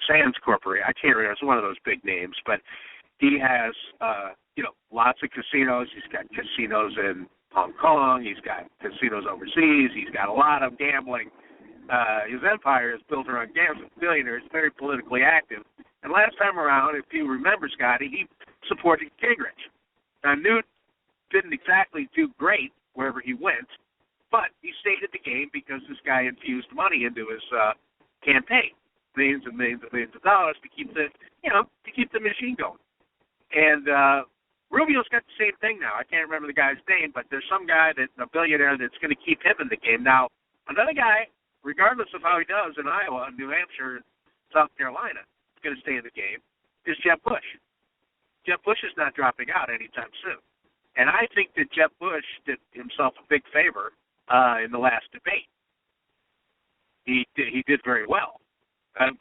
Sands Corporation. I can't remember. It's one of those big names, but he has, lots of casinos. He's got casinos in Hong Kong. He's got casinos overseas. He's got a lot of gambling. His empire is built around gambling. Billionaire. He's very politically active. And last time around, if you remember, Scotty, he supported Gingrich. Now, Newt didn't exactly do great wherever he went, but he stayed at the game because this guy infused money into his campaign, millions and millions and millions of dollars to keep the machine going. And Rubio's got the same thing now. I can't remember the guy's name, but there's some guy a billionaire that's going to keep him in the game. Now, another guy, regardless of how he does in Iowa, New Hampshire, South Carolina, is going to stay in the game, is Jeb Bush. Jeb Bush is not dropping out anytime soon. And I think that Jeb Bush did himself a big favor in the last debate. He did very well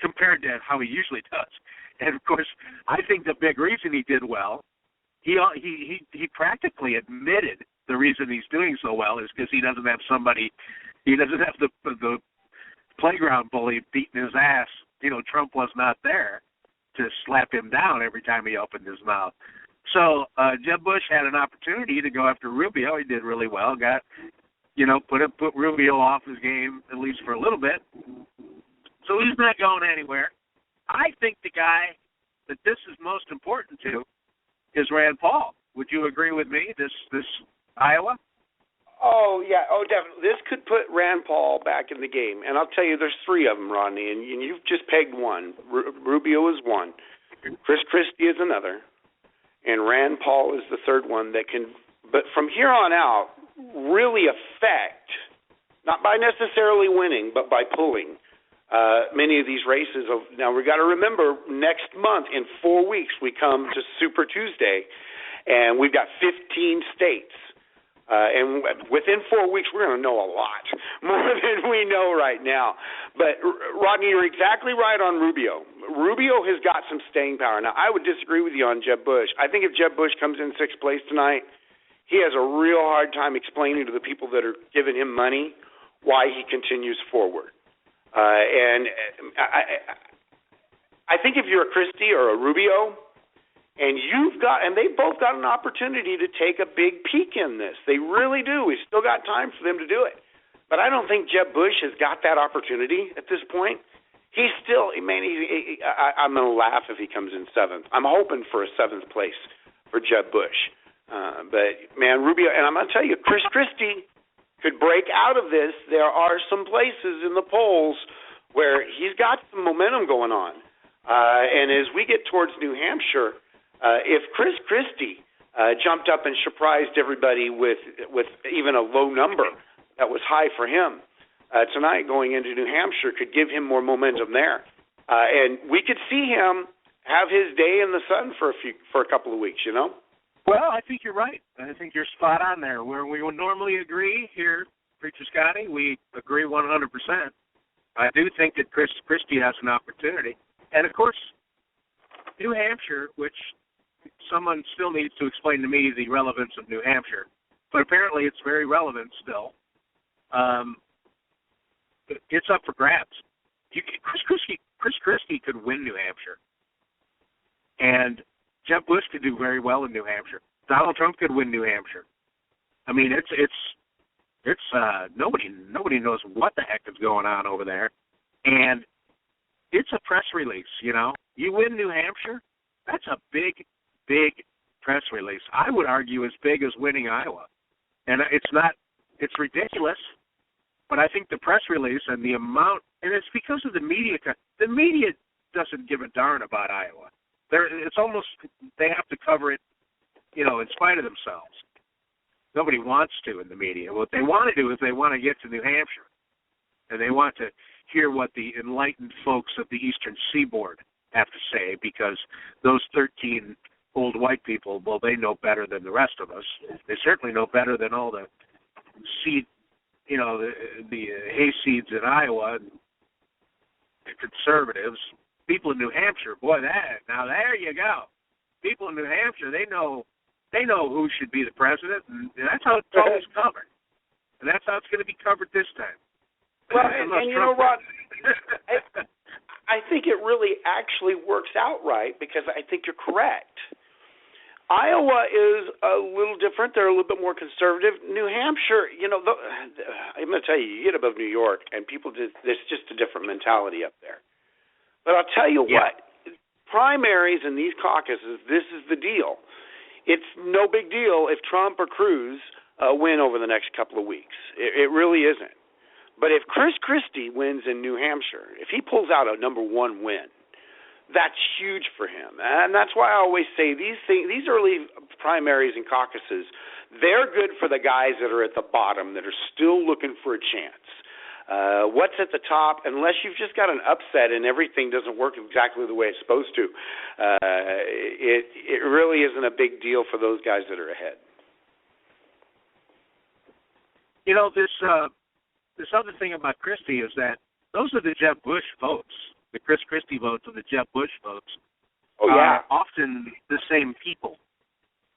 compared to how he usually does. And, of course, I think the big reason he did well, he practically admitted the reason he's doing so well is because he doesn't have the playground bully beating his ass. Trump was not there to slap him down every time he opened his mouth. So Jeb Bush had an opportunity to go after Rubio. He did really well. Got, put Rubio off his game at least for a little bit. So he's not going anywhere. I think the guy that this is most important to is Rand Paul. Would you agree with me? This Iowa? Oh, yeah. Oh, definitely. This could put Rand Paul back in the game. And I'll tell you, there's 3 of them, Rodney, and you've just pegged one. Rubio is one. Chris Christie is another. And Rand Paul is the third one that can, but from here on out, really affect, not by necessarily winning, but by pulling many of these races. Now, we've got to remember, next month, in 4 weeks, we come to Super Tuesday, and we've got 15 states. And within 4 weeks, we're going to know a lot, more than we know right now. But, Rodney, you're exactly right on Rubio. Rubio has got some staying power. Now, I would disagree with you on Jeb Bush. I think if Jeb Bush comes in 6th place tonight, he has a real hard time explaining to the people that are giving him money why he continues forward. And I think if you're a Christie or a Rubio, and they've both got an opportunity to take a big peek in this. They really do. We've still got time for them to do it. But I don't think Jeb Bush has got that opportunity at this point. He's still, I'm going to laugh if he comes in 7th. I'm hoping for a 7th place for Jeb Bush. But, man, Rubio, and I'm going to tell you, Chris Christie could break out of this. There are some places in the polls where he's got some momentum going on. And as we get towards New Hampshire, if Chris Christie jumped up and surprised everybody with even a low number that was high for him tonight going into New Hampshire could give him more momentum there. And we could see him have his day in the sun for a couple of weeks, Well, I think you're right. I think you're spot on there. Where we would normally agree here, Preacher Scotty, we agree 100%. I do think that Chris Christie has an opportunity. And, of course, New Hampshire, which someone still needs to explain to me the relevance of New Hampshire, but apparently it's very relevant still. It's up for grabs. Chris Christie could win New Hampshire, and Jeb Bush could do very well in New Hampshire. Donald Trump could win New Hampshire. I mean, it's nobody knows what the heck is going on over there, and it's a press release. You win New Hampshire, that's a big press release. I would argue as big as winning Iowa. And it's ridiculous, but I think the press release and the amount, and it's because of the media. The media doesn't give a darn about Iowa. It's almost, they have to cover it, in spite of themselves. Nobody wants to in the media. What they want to do is they want to get to New Hampshire, and they want to hear what the enlightened folks of the Eastern Seaboard have to say, because those 13 old white people, well, they know better than the rest of us. They certainly know better than all the seed, the hayseeds in Iowa, and the conservatives. People in New Hampshire, boy, now there you go. People in New Hampshire, they know who should be the president, and that's how it's always covered. And that's how it's going to be covered this time. Well, and Rod, I think it really actually works out right, because I think you're correct. Iowa is a little different. They're a little bit more conservative. New Hampshire, I'm going to tell you, you get above New York, and there's just a different mentality up there. But I'll tell you what, primaries and these caucuses, this is the deal. It's no big deal if Trump or Cruz win over the next couple of weeks. It really isn't. But if Chris Christie wins in New Hampshire, if he pulls out a number one win, that's huge for him. And that's why I always say these early primaries and caucuses, they're good for the guys that are at the bottom that are still looking for a chance. What's at the top, unless you've just got an upset and everything doesn't work exactly the way it's supposed to, it really isn't a big deal for those guys that are ahead. This other thing about Christie is that those are the Jeb Bush votes. The Chris Christie votes and the Jeb Bush votes are often the same people.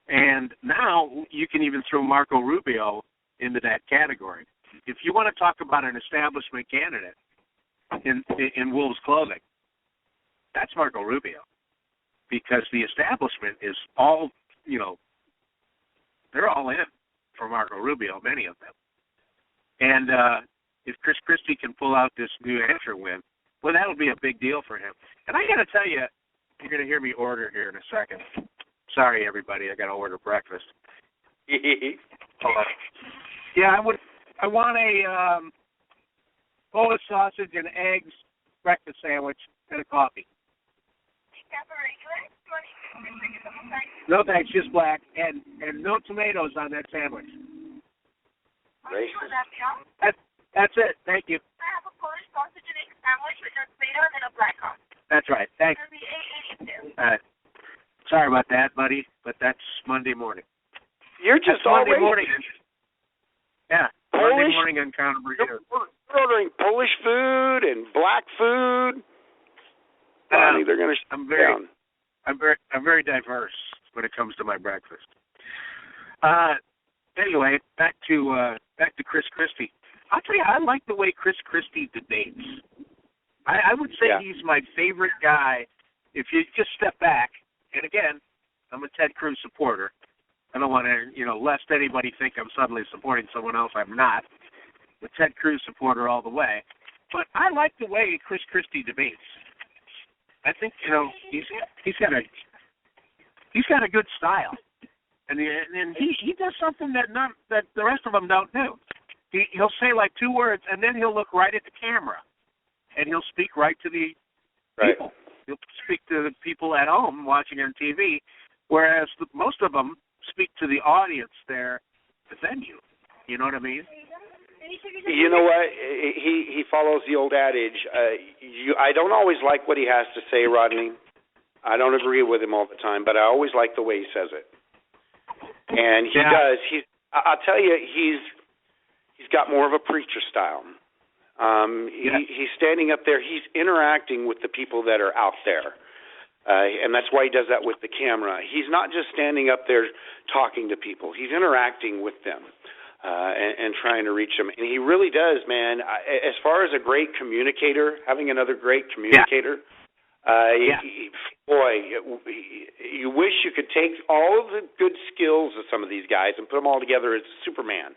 And now you can even throw Marco Rubio into that category. If you want to talk about an establishment candidate in wolves' clothing, that's Marco Rubio. Because the establishment is all, they're all in for Marco Rubio, many of them. And if Chris Christie can pull out this New Hampshire win, well, that'll be a big deal for him. And I got to tell you, you're going to hear me order here in a second. Sorry, everybody, I got to order breakfast. Yeah, I want a Polish sausage and eggs breakfast sandwich and a coffee. No thanks, just black, and no tomatoes on that sandwich. That's it. Thank you. I have a Polish sausage and egg sandwich with no tomato and then a black coffee. That's right. Thanks. Sorry about that, buddy, but that's Monday morning. You're just Monday morning. Yeah, Polish? Monday morning on Conover U. We're ordering Polish food and black food. They're going to shut down. I'm very diverse when it comes to my breakfast. Anyway, back to Chris Christie. I'll tell you, I like the way Chris Christie debates. I would say he's my favorite guy. If you just step back, and again, I'm a Ted Cruz supporter. I don't want to, lest anybody think I'm suddenly supporting someone else. I'm not. I'm a Ted Cruz supporter all the way. But I like the way Chris Christie debates. I think, he's got a good style, and he does something that the rest of them don't do. He'll say like two words, and then he'll look right at the camera, and he'll speak right to the people. He'll speak to the people at home watching on TV, whereas most of them speak to the audience there, the venue. You know what I mean? You know what? He follows the old adage. I don't always like what he has to say, Rodney. I don't agree with him all the time, but I always like the way he says it. And he does. I'll tell you, he's got more of a preacher style. He's standing up there. He's interacting with the people that are out there. And that's why he does that with the camera. He's not just standing up there talking to people. He's interacting with them and trying to reach them. And he really does, man. As far as a great communicator, having another great communicator, boy, you wish you could take all of the good skills of some of these guys and put them all together as Superman.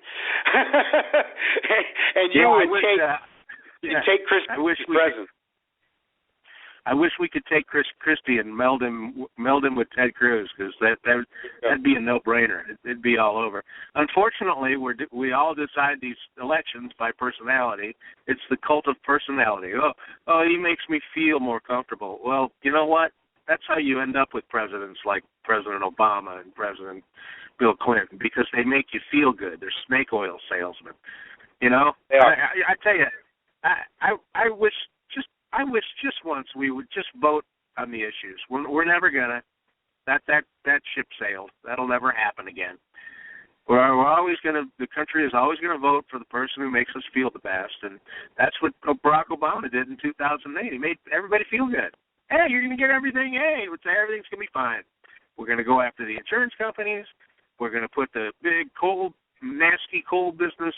And you would take Chris Christie's presence. I wish we could take Chris Christie and meld him with Ted Cruz, because that'd be a no-brainer. It'd be all over. Unfortunately, we all decide these elections by personality. It's the cult of personality. Oh, he makes me feel more comfortable. Well, you know what? That's how you end up with presidents like President Obama and President Bill Clinton, because they make you feel good. They're snake oil salesmen. You know? I tell you, I wish just once we would just vote on the issues. We're never gonna. That ship sailed. That'll never happen again. We're always gonna. The country is always gonna vote for the person who makes us feel the best, and that's what Barack Obama did in 2008. He made everybody feel good. Hey, you're gonna get everything. Hey, everything's gonna be fine. We're gonna go after the insurance companies. We're gonna put the big nasty coal business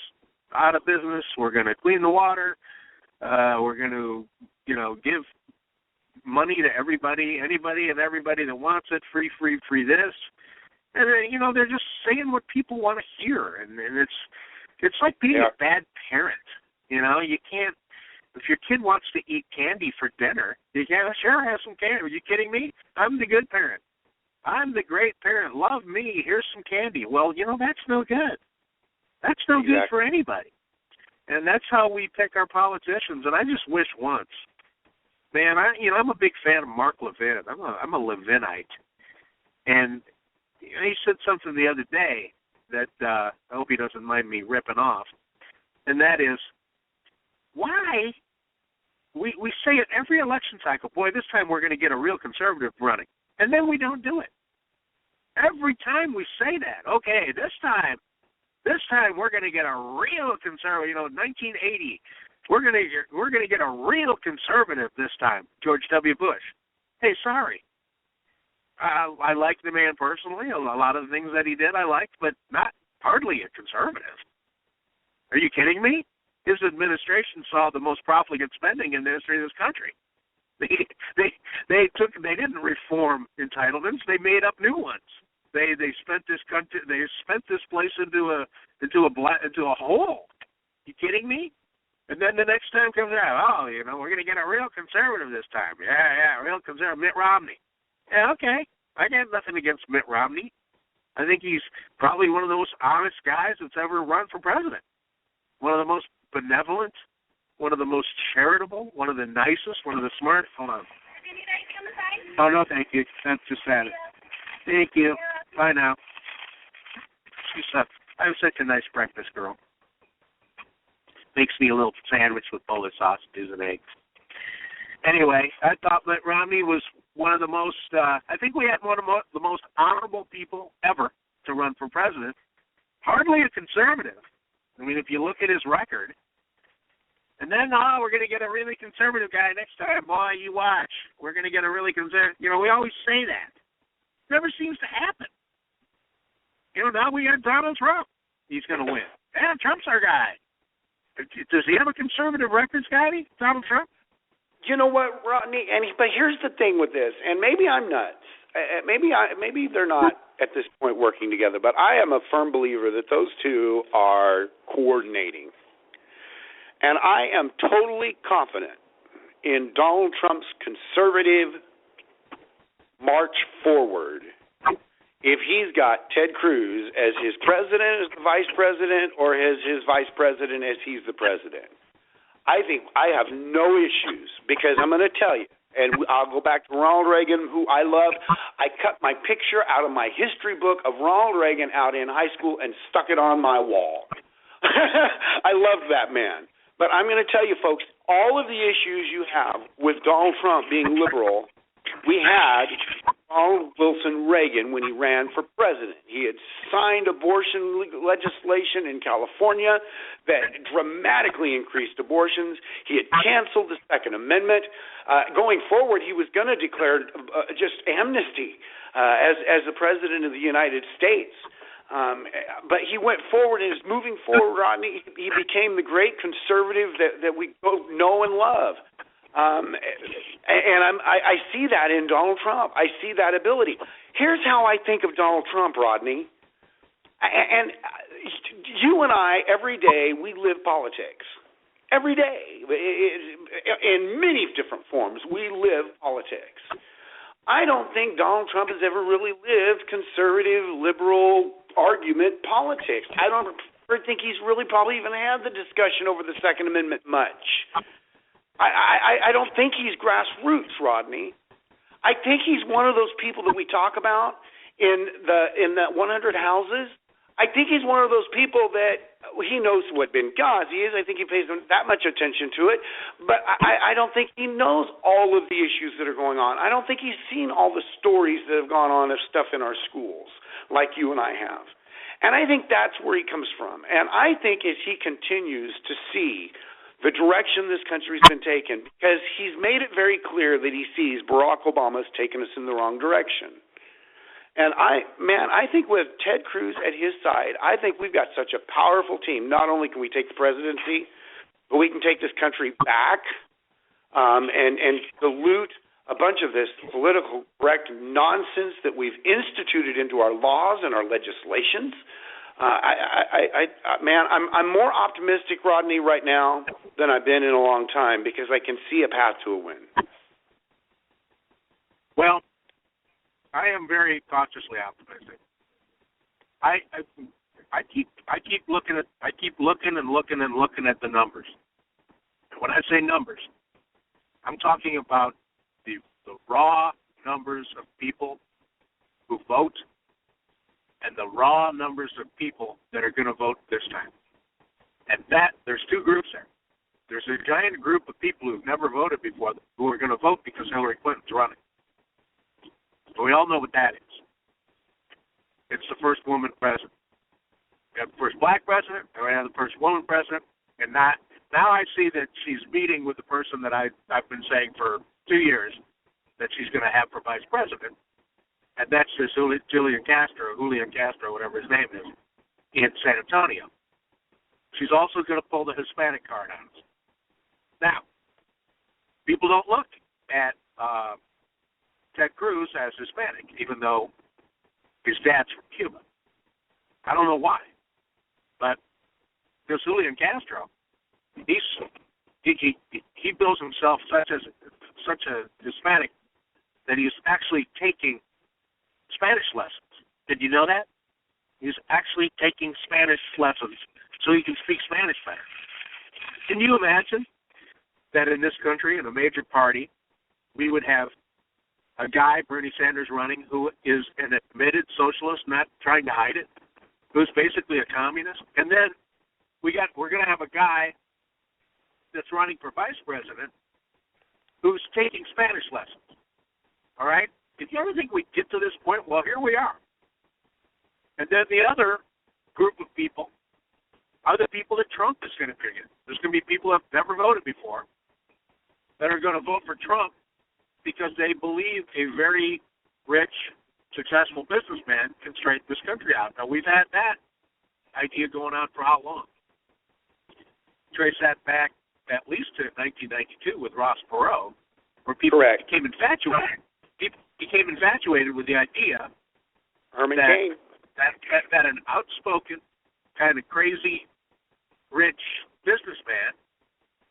out of business. We're gonna clean the water. We're going to, give money to anybody and everybody that wants it, free this. And then, they're just saying what people want to hear. And it's like being a bad parent. You can't, if your kid wants to eat candy for dinner, you can't, sure, have some candy. Are you kidding me? I'm the good parent. I'm the great parent. Love me. Here's some candy. Well, that's no good. That's no good for anybody. And that's how we pick our politicians. And I just wish once, man. I'm a big fan of Mark Levin. I'm a Levinite, and he said something the other day that I hope he doesn't mind me ripping off, and that is why we say it every election cycle. Boy, this time we're going to get a real conservative running, and then we don't do it. Every time we say that, okay, this time we're going to get a real conservative. 1980, we're going to get a real conservative this time. George W. Bush. Hey, sorry. I like the man personally. A lot of the things that he did I liked, but not hardly a conservative. Are you kidding me? His administration saw the most profligate spending in the history of this country. They didn't reform entitlements. They made up new ones. They spent this country. They spent this place into a hole. You kidding me? And then the next time comes out, we're going to get a real conservative this time. Yeah, real conservative, Mitt Romney. Yeah, okay. I got nothing against Mitt Romney. I think he's probably one of the most honest guys that's ever run for president. One of the most benevolent, one of the most charitable, one of the nicest, one of the smartest. Hold on. Oh, no, thank you. That's just that. Thank you. Bye now. I'm such a nice breakfast girl. Makes me a little sandwich with bowl of sausages and eggs. Anyway, I thought Mitt Romney was one of the most, I think we had one of the most honorable people ever to run for president. Hardly a conservative. I mean, if you look at his record. And then, we're going to get a really conservative guy next time. Boy, you watch. We're going to get a really conservative. We always say that. Never seems to happen. Now we got Donald Trump. He's going to win. Yeah, Trump's our guy. Does he have a conservative record, Scotty, Donald Trump? You know what, Rodney? But here's the thing with this, and maybe I'm nuts. Maybe they're not at this point working together, but I am a firm believer that those two are coordinating. And I am totally confident in Donald Trump's conservative march forward if he's got Ted Cruz as his president, as the vice president, or as his vice president as he's the president. I think I have no issues, because I'm going to tell you, and I'll go back to Ronald Reagan, who I love. I cut my picture out of my history book of Ronald Reagan out in high school and stuck it on my wall. I love that man. But I'm going to tell you, folks, all of the issues you have with Donald Trump being liberal, we had Ronald Wilson Reagan when he ran for president. He had signed abortion legislation in California that dramatically increased abortions. He had canceled the Second Amendment. Going forward, he was going to declare just amnesty as the president of the United States. But he went forward and is moving forward, Rodney. He became the great conservative that we both know and love. I see that in Donald Trump. I see that ability. Here's how I think of Donald Trump, Rodney. And you and I, every day, we live politics. every day. In many different forms, we live politics. I don't think Donald Trump has ever really lived conservative, liberal argument politics. I don't think he's really probably even had the discussion over the Second Amendment much. I don't think he's grassroots, Rodney. I think he's one of those people that we talk about in the 100 houses. I think he's one of those people that he knows what Benghazi is. I think he pays that much attention to it. But I don't think he knows all of the issues that are going on. I don't think he's seen all the stories that have gone on of stuff in our schools like you and I have. And I think that's where he comes from. And I think as he continues to see the direction this country's been taken, because he's made it very clear that he sees Barack Obama's taken us in the wrong direction. And I think with Ted Cruz at his side, I think we've got such a powerful team. Not only can we take the presidency, but we can take this country back and dilute a bunch of this political correct nonsense that we've instituted into our laws and our legislations. I'm more optimistic, Rodney, right now than I've been in a long time because I can see a path to a win. Well, I am very cautiously optimistic. I keep looking at the numbers. And when I say numbers, I'm talking about the raw numbers of people who vote and the raw numbers of people that are going to vote this time. And there's two groups there. There's a giant group of people who've never voted before who are going to vote because Hillary Clinton's running. So we all know what that is. It's the first woman president. We have the first black president, and we have the first woman president, and now I see that she's meeting with the person that I've been saying for 2 years that she's going to have for vice president, and that's this Julian Castro, whatever his name is, in San Antonio. She's also going to pull the Hispanic card on us. Now, people don't look at Ted Cruz as Hispanic, even though his dad's from Cuba. I don't know why, but this Julian Castro, he bills himself such a Hispanic that he's actually taking Spanish lessons. Did you know that? He's actually taking Spanish lessons so he can speak Spanish better. Can you imagine that in this country, in a major party, we would have a guy, Bernie Sanders, running who is an admitted socialist, not trying to hide it, who's basically a communist? And then we're going to have a guy that's running for vice president who's taking Spanish lessons. All right? Did you ever think we'd get to this point? Well, here we are. And then the other group of people are the people that Trump is going to pick. There's going to be people who have never voted before that are going to vote for Trump because they believe a very rich, successful businessman can straighten this country out. Now, we've had that idea going on for how long? Trace that back at least to 1992 with Ross Perot, where people became infatuated. People became infatuated with the idea that an outspoken, kind of crazy, rich businessman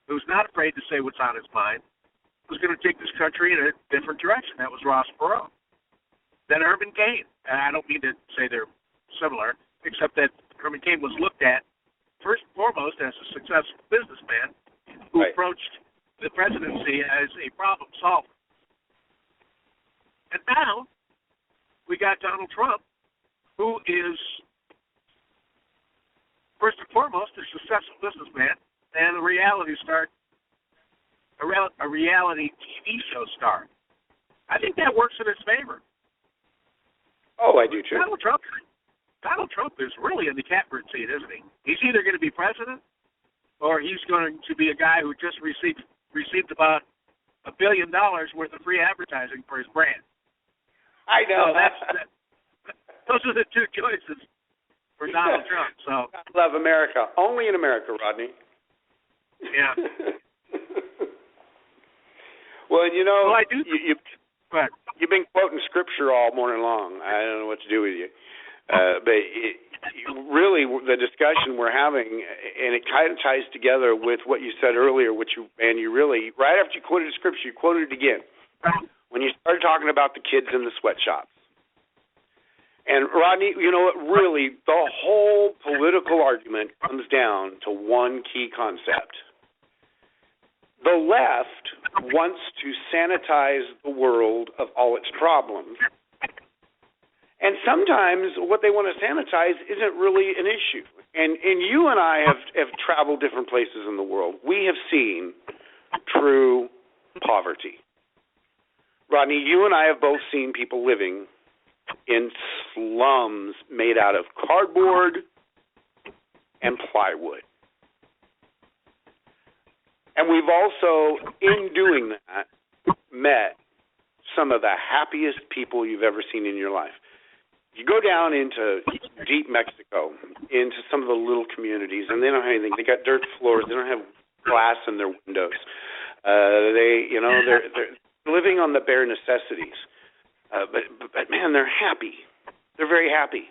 who's not afraid to say what's on his mind was going to take this country in a different direction. That was Ross Perot. Then Herman Cain. And I don't mean to say they're similar, except that Herman Cain was looked at, first and foremost, as a successful businessman who approached the presidency as a problem solver. And now we got Donald Trump, who is, first and foremost, a successful businessman and a reality star, a reality TV show star. I think that works in his favor. Oh, I do too. Donald Trump is really in the catbird seat, isn't he? He's either going to be president or he's going to be a guy who just received about $1 billion worth of free advertising for his brand. I know. Those are the two choices for Donald Trump. So I love America. Only in America, Rodney. Yeah. Well, you know, I do. You've been quoting scripture all morning long. I don't know what to do with you. But really the discussion we're having, and it kind of ties together with what you said earlier, you really, right after you quoted the scripture, you quoted it again. When you started talking about the kids in the sweatshops. And Rodney, you know what, really, the whole political argument comes down to one key concept. The left wants to sanitize the world of all its problems. And sometimes what they want to sanitize isn't really an issue. And you and I have traveled different places in the world. We have seen true poverty. Rodney, you and I have both seen people living in slums made out of cardboard and plywood. And we've also, in doing that, met some of the happiest people you've ever seen in your life. You go down into deep Mexico, into some of the little communities, and they don't have anything. They got dirt floors. They don't have glass in their windows. They're living on the bare necessities. But man, they're happy. They're very happy.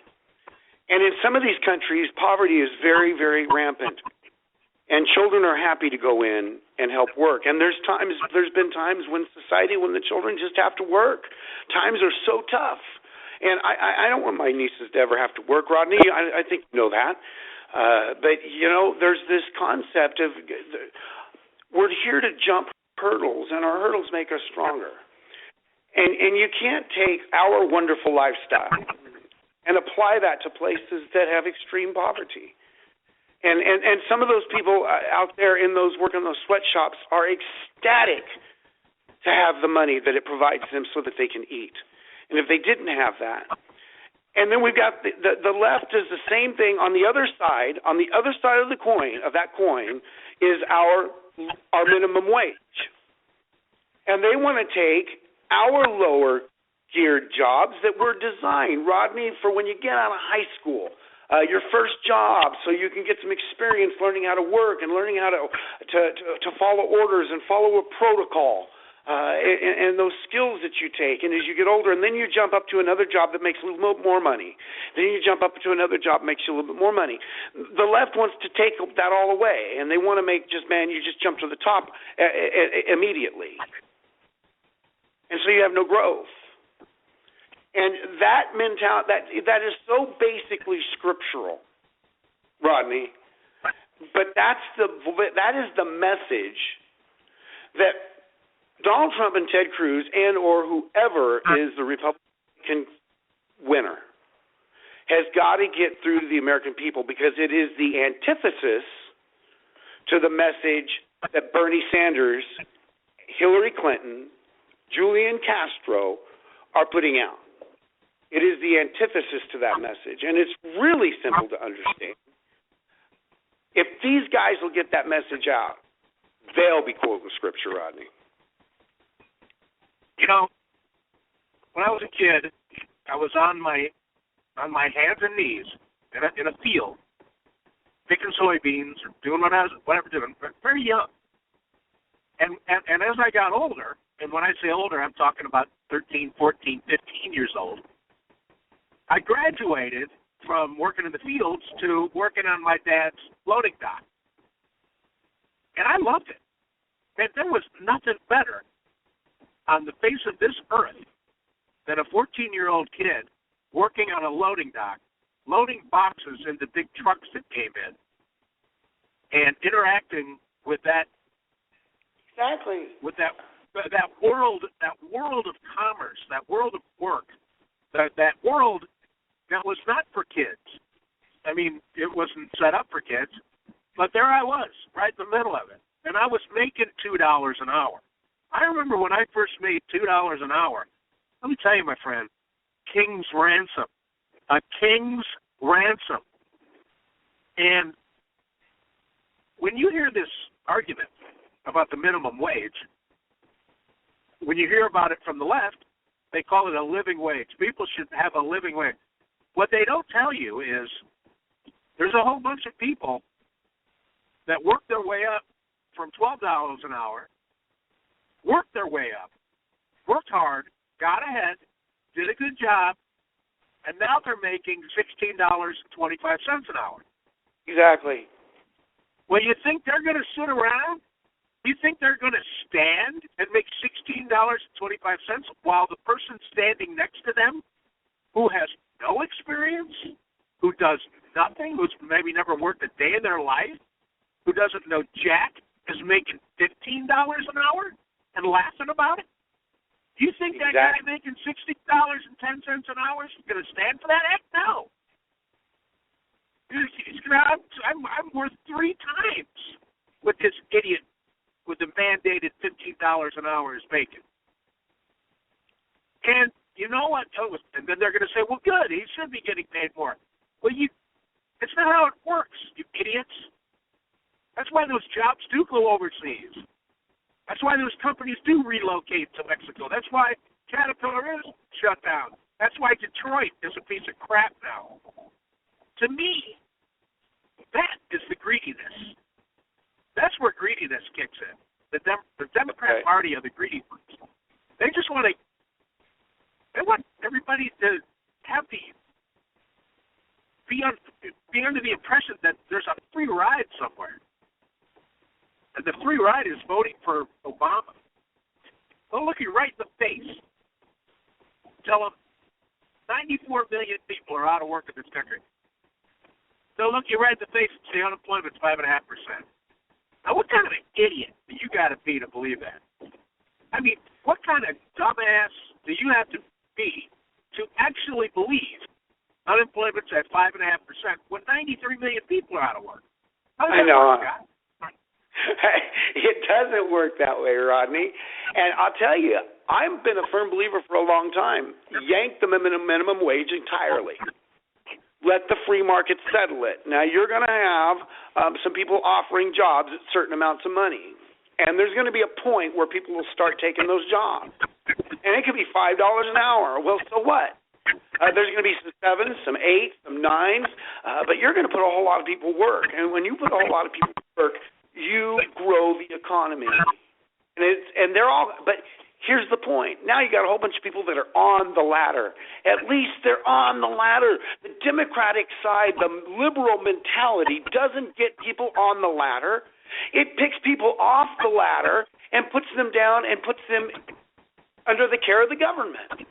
And in some of these countries, poverty is very, very rampant. And children are happy to go in and help work. And there's been times when the children just have to work. Times are so tough. And I don't want my nieces to ever have to work, Rodney. I think you know that. But, there's this concept of we're here to jump hurdles, and our hurdles make us stronger. And you can't take our wonderful lifestyle and apply that to places that have extreme poverty. And some of those people out there working in those sweatshops are ecstatic to have the money that it provides them so that they can eat. And if they didn't have that, and then we've got the left does the same thing on the other side. On the other side of that coin is our minimum wage, and they want to take our lower geared jobs that were designed, Rodney, for when you get out of high school. Your first job, so you can get some experience learning how to work and learning how to follow orders and follow a protocol, and those skills that you take. And as you get older, and then you jump up to another job that makes a little bit more money. Then you jump up to another job that makes you a little bit more money. The left wants to take that all away, and they want to make you just jump to the top immediately. And so you have no growth. And that mentality, that is so basically scriptural, Rodney. But that is the message that Donald Trump and Ted Cruz or whoever is the Republican winner has got to get through to the American people, because it is the antithesis to the message that Bernie Sanders, Hillary Clinton, Julian Castro are putting out. It is the antithesis to that message, and it's really simple to understand. If these guys will get that message out, they'll be quoting Scripture, Rodney. When I was a kid, I was on my hands and knees in a field, picking soybeans or doing whatever doing, very young. And as I got older, and when I say older, I'm talking about 13, 14, 15 years old, I graduated from working in the fields to working on my dad's loading dock. And I loved it. And there was nothing better on the face of this earth than a 14-year-old kid working on a loading dock, loading boxes into big trucks that came in, and interacting with that. Exactly. With that world of commerce, that world of work, that world that was not for kids. I mean, it wasn't set up for kids, but there I was, right in the middle of it, and I was making $2 an hour. I remember when I first made $2 an hour. Let me tell you, my friend, king's ransom, a king's ransom. And when you hear this argument about the minimum wage, when you hear about it from the left, they call it a living wage. People should have a living wage. What they don't tell you is there's a whole bunch of people that work their way up from $12 an hour, worked their way up, worked hard, got ahead, did a good job, and now they're making $16.25 an hour. Exactly. Well, you think they're going to sit around? You think they're going to stand and make $16.25 while the person standing next to them, who has no experience, who does nothing, who's maybe never worked a day in their life, who doesn't know jack, is making $15 an hour and laughing about it? Do you think that guy making $16.10 an hour is going to stand for that? Heck no. He's going to, I'm worth 3 times what this idiot with the mandated $15 an hour is making. And you know what? And then they're going to say, well, good, he should be getting paid more. Well, it's not how it works, you idiots. That's why those jobs do go overseas. That's why those companies do relocate to Mexico. That's why Caterpillar is shut down. That's why Detroit is a piece of crap now. To me, that is the greediness. That's where greediness kicks in. The Democrat Party are the greedy ones. They just want everybody to have be under the impression that there's a free ride somewhere. And the free ride is voting for Obama. They'll look you right in the face. Tell them 94 million people are out of work in this country. They'll look you right in the face and say unemployment's 5.5%. Now, what kind of an idiot do you got to be to believe that? I mean, what kind of dumbass do you have to be to actually believe unemployment's at 5.5% when 93 million people are out of work? I know. It doesn't work that way, Rodney. And I'll tell you, I've been a firm believer for a long time. Yank the minimum wage entirely. Let the free market settle it. Now, you're going to have some people offering jobs at certain amounts of money. And there's going to be a point where people will start taking those jobs. And it could be $5 an hour. Well, so what? There's going to be some 7s, some 8s, some 9s. But you're going to put a whole lot of people to work. And when you put a whole lot of people to work, you grow the economy. And they're all, but here's the point. Now you got a whole bunch of people that are on the ladder. At least they're on the ladder. The Democratic side, the liberal mentality doesn't get people on the ladder. It picks people off the ladder and puts them down and puts them under the care of the government.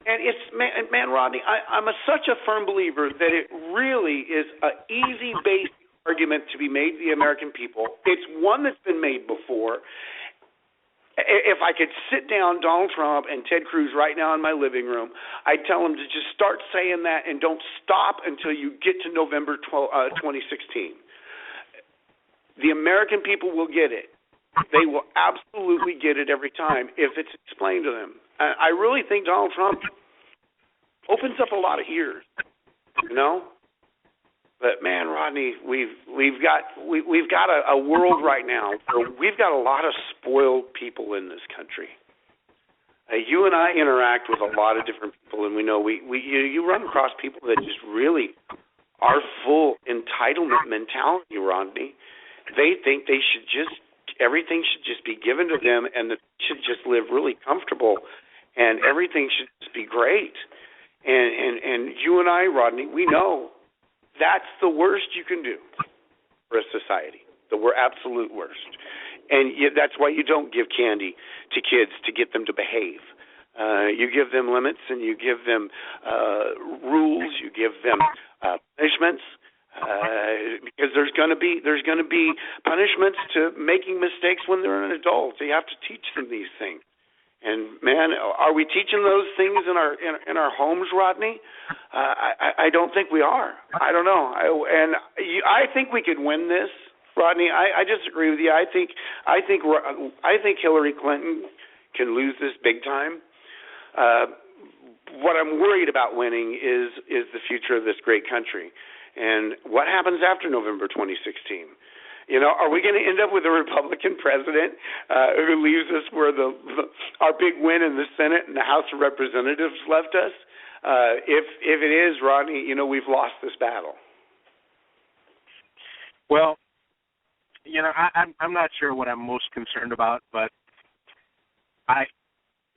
And it's, man, Rodney, I'm such a firm believer that it really is an easy base argument to be made to the American people. It's one that's been made before. If I could sit down Donald Trump and Ted Cruz right now in my living room, I'd tell them to just start saying that and don't stop until you get to November 2016. The American people will get it. They will absolutely get it every time if it's explained to them. I really think Donald Trump opens up a lot of ears, you know? But man, Rodney, we've got a world right now where we've got a lot of spoiled people in this country. You and I interact with a lot of different people, and we know you run across people that just really are full entitlement mentality, Rodney. They think everything should just be given to them, and that they should just live really comfortable, and everything should just be great. And you and I, Rodney, we know that's the worst you can do for a society, the absolute worst. And that's why you don't give candy to kids to get them to behave. You give them limits and you give them rules. You give them punishments because there's going to be punishments to making mistakes when they're an adult. So you have to teach them these things. And man, are we teaching those things in our homes, Rodney? I don't think we are. I don't know. I think we could win this, Rodney. I disagree with you. I think Hillary Clinton can lose this big time. What I'm worried about winning is the future of this great country, and what happens after November 2016. You know, are we going to end up with a Republican president who leaves us where our big win in the Senate and the House of Representatives left us? If it is, Rodney, you know, we've lost this battle. Well, you know, I'm not sure what I'm most concerned about, but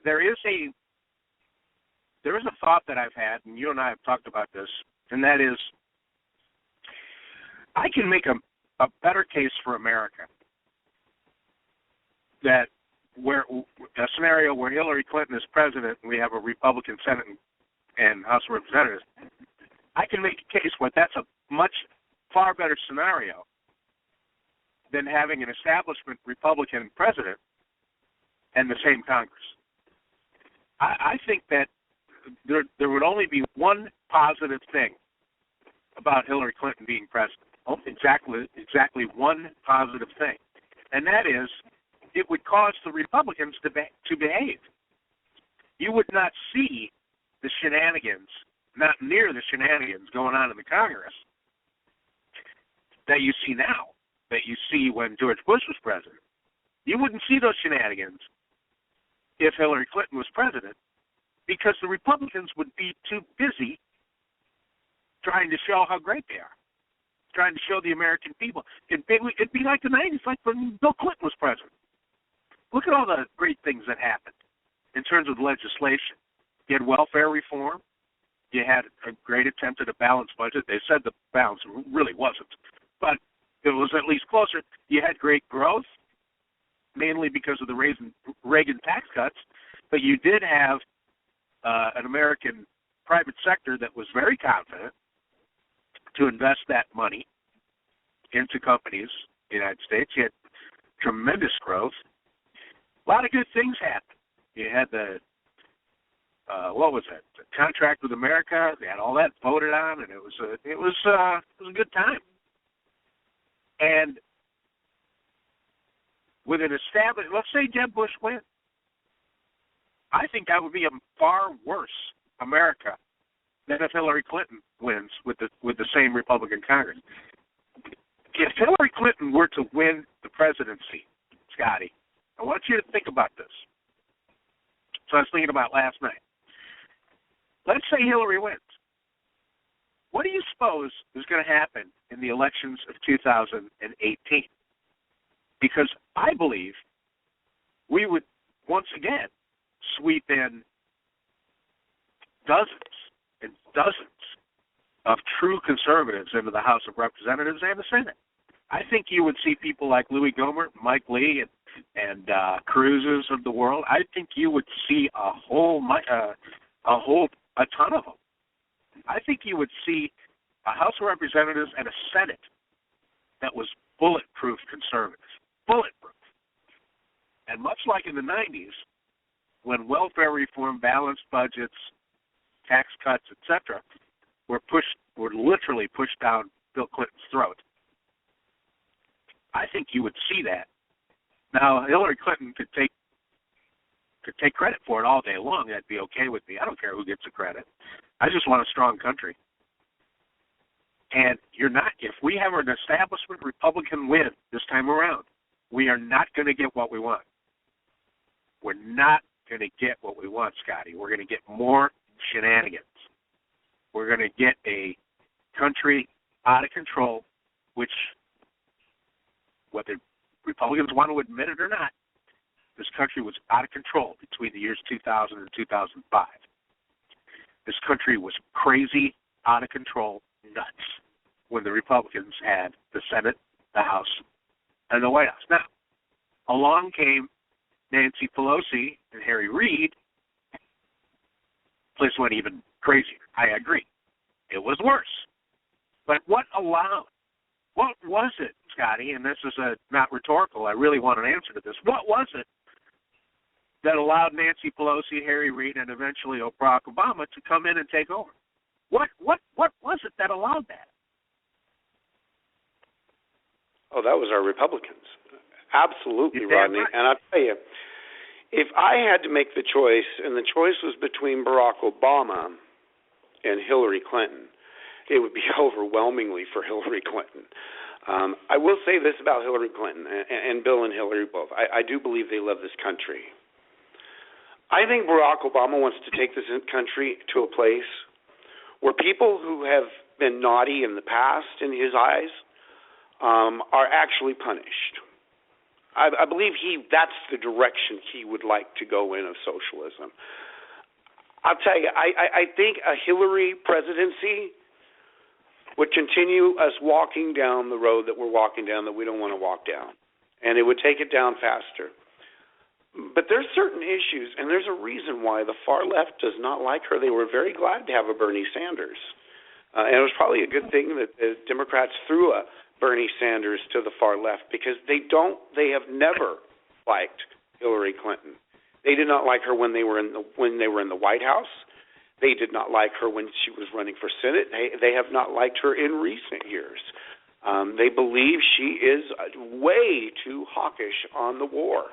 there is there is a thought that I've had, and you and I have talked about this, and that is, I can make a better case for America that where a scenario where Hillary Clinton is president and we have a Republican Senate and House of Representatives, I can make a case where that's a much far better scenario than having an establishment Republican president and the same Congress. I think that there would only be one positive thing about Hillary Clinton being president. Exactly one positive thing, and that is it would cause the Republicans to behave. You would not see the shenanigans, not near the shenanigans going on in the Congress that you see now, that you see when George Bush was president. You wouldn't see those shenanigans if Hillary Clinton was president, because the Republicans would be too busy trying to show how great they are, trying to show the American people. It'd be like the 90s, like when Bill Clinton was president. Look at all the great things that happened in terms of legislation. You had welfare reform. You had a great attempt at a balanced budget. They said the balance really wasn't, but it was at least closer. You had great growth, mainly because of the Reagan tax cuts, but you did have an American private sector that was very confident to invest that money into companies in the United States. You had tremendous growth. A lot of good things happened. You had the the contract with America. They had all that voted on, and it was a good time. And with an established, let's say Jeb Bush wins, I think that would be a far worse America than if Hillary Clinton wins with the same Republican Congress. If Hillary Clinton were to win the presidency, Scotty, I want you to think about this. So I was thinking about last night. Let's say Hillary wins. What do you suppose is going to happen in the elections of 2018? Because I believe we would once again sweep in dozens and dozens of true conservatives into the House of Representatives and the Senate. I think you would see people like Louis Gohmert, Mike Lee, and Cruz's of the world. I think you would see a ton of them. I think you would see a House of Representatives and a Senate that was bulletproof conservative. Bulletproof. And much like in the 90s, when welfare reform, balanced budgets, tax cuts, etc., were literally pushed down Bill Clinton's throat, I think you would see that. Now, Hillary Clinton could take credit for it all day long. That'd be okay with me. I don't care who gets the credit. I just want a strong country. And if we have an establishment Republican win this time around, we are not going to get what we want. We're not going to get what we want, Scotty. We're going to get more shenanigans. We're going to get a country out of control, which, whether Republicans want to admit it or not, this country was out of control between the years 2000 and 2005. This country was crazy, out of control, nuts, when the Republicans had the Senate, the House, and the White House. Now, along came Nancy Pelosi and Harry Reid. Place went even crazier. I agree. It was worse. But what was it, Scotty, and this is not rhetorical, I really want an answer to this. What was it that allowed Nancy Pelosi, Harry Reid, and eventually Barack Obama to come in and take over? What was it that allowed that? Oh, that was our Republicans. Absolutely, You're Rodney. right. And I'll tell you, if I had to make the choice, and the choice was between Barack Obama and Hillary Clinton, it would be overwhelmingly for Hillary Clinton. I will say this about Hillary Clinton, and Bill and Hillary both. I do believe they love this country. I think Barack Obama wants to take this country to a place where people who have been naughty in the past, in his eyes, are actually punished. I believe that's the direction he would like to go in of socialism. I'll tell you, I think a Hillary presidency would continue us walking down the road that we're walking down that we don't want to walk down, and it would take it down faster. But there's certain issues, and there's a reason why the far left does not like her. They were very glad to have a Bernie Sanders. And it was probably a good thing that the Democrats threw a Bernie Sanders to the far left, because they have never liked Hillary Clinton. They did not like her when they were in the White House. They did not like her when she was running for Senate. They have not liked her in recent years. They believe she is way too hawkish on the war.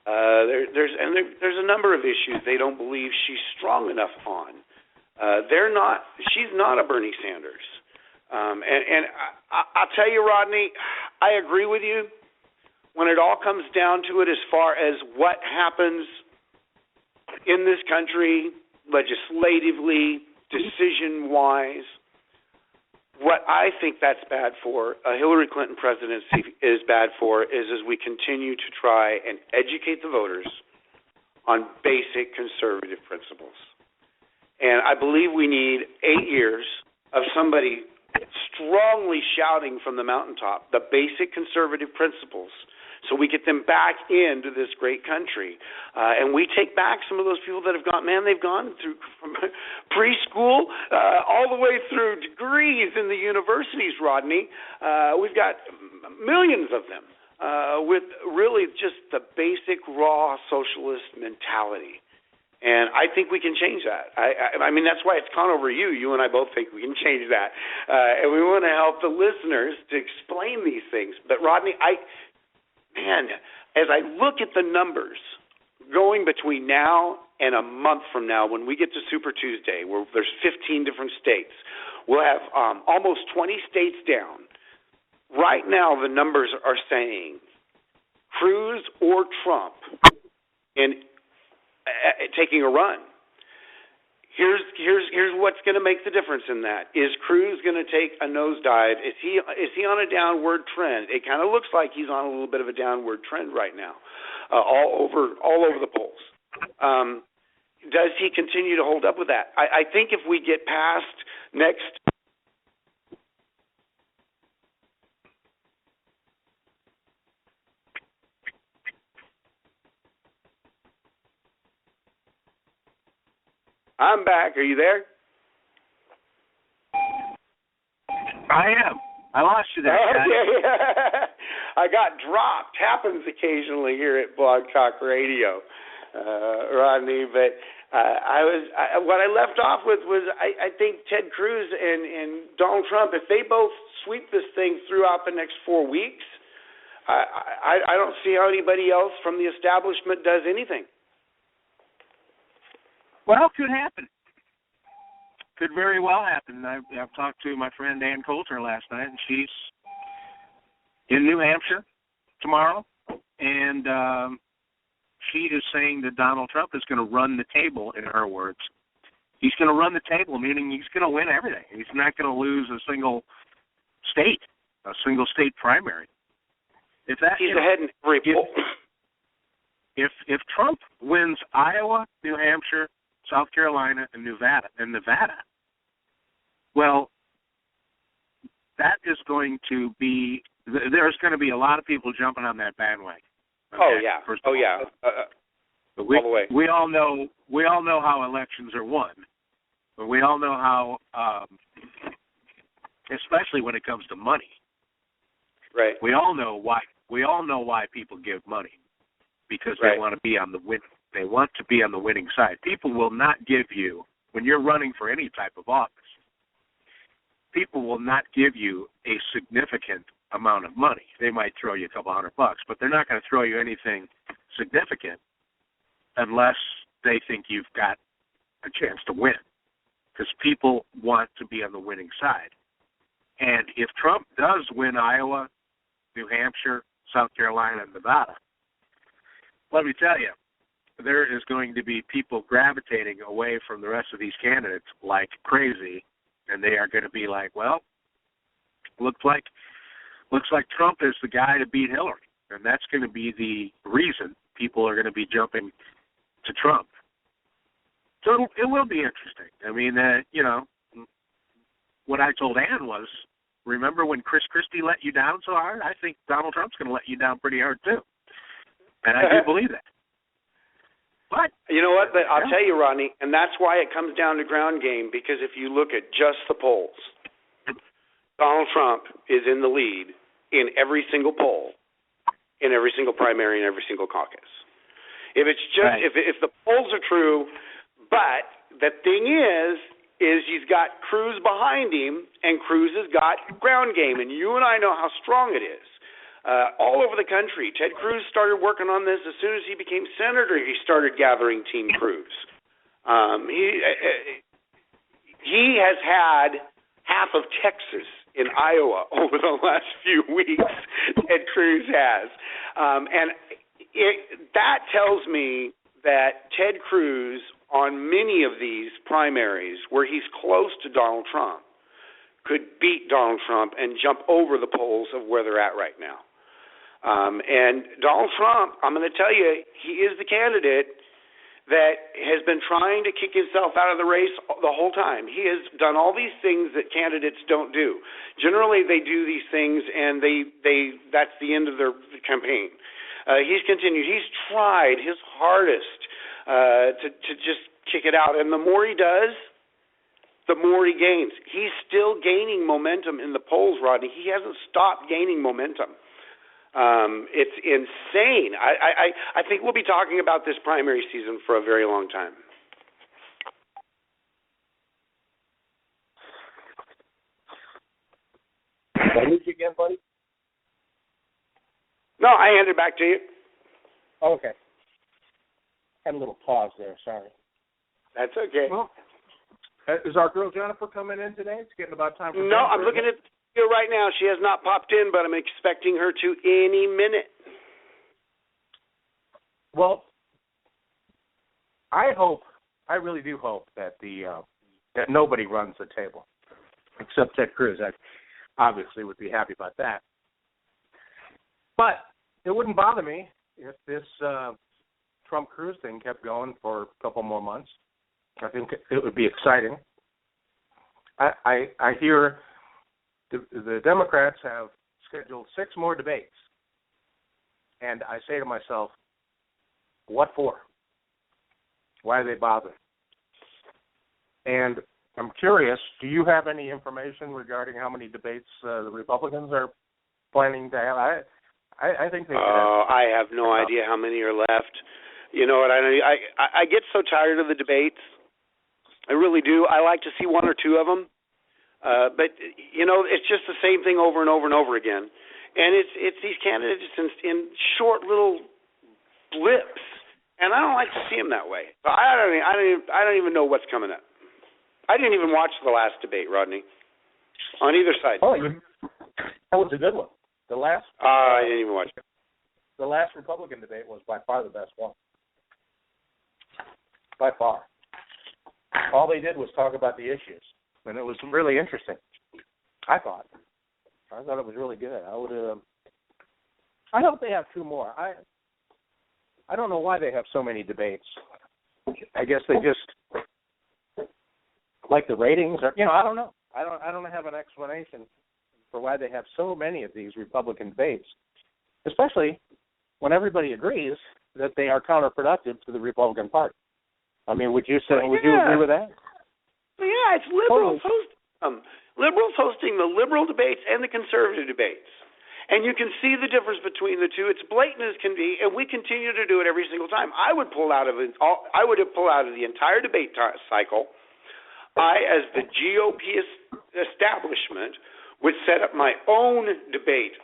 There's a number of issues they don't believe she's strong enough on. She's not a Bernie Sanders. And I'll tell you, Rodney, I agree with you. When it all comes down to it, as far as what happens in this country, legislatively, decision-wise, what I think that's bad for, a Hillary Clinton presidency is bad for, is as we continue to try and educate the voters on basic conservative principles. And I believe we need 8 years of somebody strongly shouting from the mountaintop the basic conservative principles, so we get them back into this great country. And we take back some of those people that have they've gone through from preschool all the way through degrees in the universities, Rodney. We've got millions of them with really just the basic raw socialist mentality. And I think we can change that. I mean, that's why it's Conover U. You and I both think we can change that. And we want to help the listeners to explain these things. But, Rodney, as I look at the numbers going between now and a month from now, when we get to Super Tuesday, where there's 15 different states, we'll have almost 20 states down. Right now, the numbers are saying Cruz or Trump in taking a run. Here's what's going to make the difference in that. Is Cruz going to take a nosedive? Is he on a downward trend? It kind of looks like he's on a little bit of a downward trend right now, all over the polls. Does he continue to hold up with that? I think if we get past next. I'm back. Are you there? I am. I lost you there, Scott. Okay. I got dropped. Happens occasionally here at Blog Talk Radio, Rodney. But what I left off with was I think Ted Cruz and Donald Trump, if they both sweep this thing throughout the next 4 weeks, I don't see how anybody else from the establishment does anything. Well, could happen. Could very well happen. I've talked to my friend Ann Coulter last night, and she's in New Hampshire tomorrow, and she is saying that Donald Trump is going to run the table, in her words. He's going to run the table, meaning he's going to win everything. He's not going to lose a single state primary. He's ahead in every poll. If Trump wins Iowa, New Hampshire, South Carolina, and Nevada, well, that is going to be. There's going to be a lot of people jumping on that bandwagon. Okay? Oh yeah. But all the way. We all know how elections are won. But we all know how, especially when it comes to money. Right. We all know why. We all know why people give money, because they want to be on the win. They want to be on the winning side. People will not give you, when you're running for any type of office, people will not give you a significant amount of money. They might throw you a couple $100, but they're not going to throw you anything significant unless they think you've got a chance to win, because people want to be on the winning side. And if Trump does win Iowa, New Hampshire, South Carolina, and Nevada, let me tell you, there is going to be people gravitating away from the rest of these candidates like crazy, and they are going to be like, well, looks like Trump is the guy to beat Hillary, and that's going to be the reason people are going to be jumping to Trump. So it will be interesting. I mean, what I told Ann was, remember when Chris Christie let you down so hard? I think Donald Trump's going to let you down pretty hard, too. And I do believe that. But you know what? But I'll tell you, Rodney, and that's why it comes down to ground game, because if you look at just the polls, Donald Trump is in the lead in every single poll, in every single primary, and every single caucus. If it's just if the polls are true, but the thing is he's got Cruz behind him, and Cruz has got ground game, and you and I know how strong it is. All over the country, Ted Cruz started working on this as soon as he became senator. He started gathering Team Cruz. He has had half of Texas in Iowa over the last few weeks. Ted Cruz has, that tells me that Ted Cruz, on many of these primaries where he's close to Donald Trump, could beat Donald Trump and jump over the polls of where they're at right now. And Donald Trump, I'm going to tell you, he is the candidate that has been trying to kick himself out of the race the whole time. He has done all these things that candidates don't do. Generally, they do these things, and that's the end of their campaign. He's continued. He's tried his hardest to just kick it out, and the more he does, the more he gains. He's still gaining momentum in the polls, Rodney. He hasn't stopped gaining momentum. It's insane. I think we'll be talking about this primary season for a very long time. Did I lose you again, buddy? No, I hand it back to you. Oh, okay. Had a little pause there. Sorry. That's okay. Well, is our girl Jennifer coming in today? It's getting about time for No, I'm looking at you right now. She has not popped in, but I'm expecting her to any minute. Well, I really do hope that that nobody runs the table, except Ted Cruz. I obviously would be happy about that. But it wouldn't bother me if this Trump-Cruz thing kept going for a couple more months. I think it would be exciting. I hear the Democrats have scheduled 6 more debates, and I say to myself, what for? Why are they bothering? And I'm curious, do you have any information regarding how many debates the Republicans are planning to have? I think they should I have no idea how many are left. You know what? I get so tired of the debates. I really do. I like to see 1 or 2 of them. But, you know, it's just the same thing over and over and over again. And it's these candidates in short little blips. And I don't like to see them that way. So I don't even know what's coming up. I didn't even watch the last debate, Rodney, on either side. Oh, that was a good one. I didn't even watch it. The last Republican debate was by far the best one. By far. All they did was talk about the issues, and it was really interesting. I thought it was really good. I hope they have 2 more. I don't know why they have so many debates. I guess they just like the ratings, or I don't know. I don't have an explanation for why they have so many of these Republican debates, especially when everybody agrees that they are counterproductive to the Republican Party. I mean, would you agree with that? Yeah, it's liberals hosting them. Liberals hosting the liberal debates and the conservative debates. And you can see the difference between the two. It's blatant as can be, and we continue to do it every single time. I would have pulled out of the entire debate cycle. I, as the GOP establishment, would set up my own debate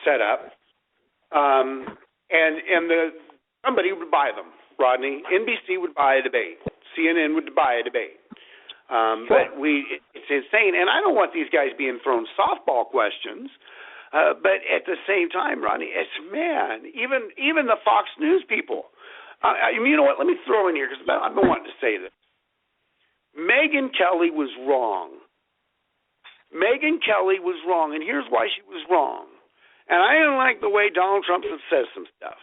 setup, and somebody would buy them. Rodney, NBC would buy a debate. CNN would buy a debate. But it's insane. And I don't want these guys being thrown softball questions. But at the same time, Rodney, even the Fox News people. You know what? Let me throw in here because I've been wanting to say this. Megyn Kelly was wrong. Megyn Kelly was wrong, and here's why she was wrong. And I didn't like the way Donald Trump says some stuff.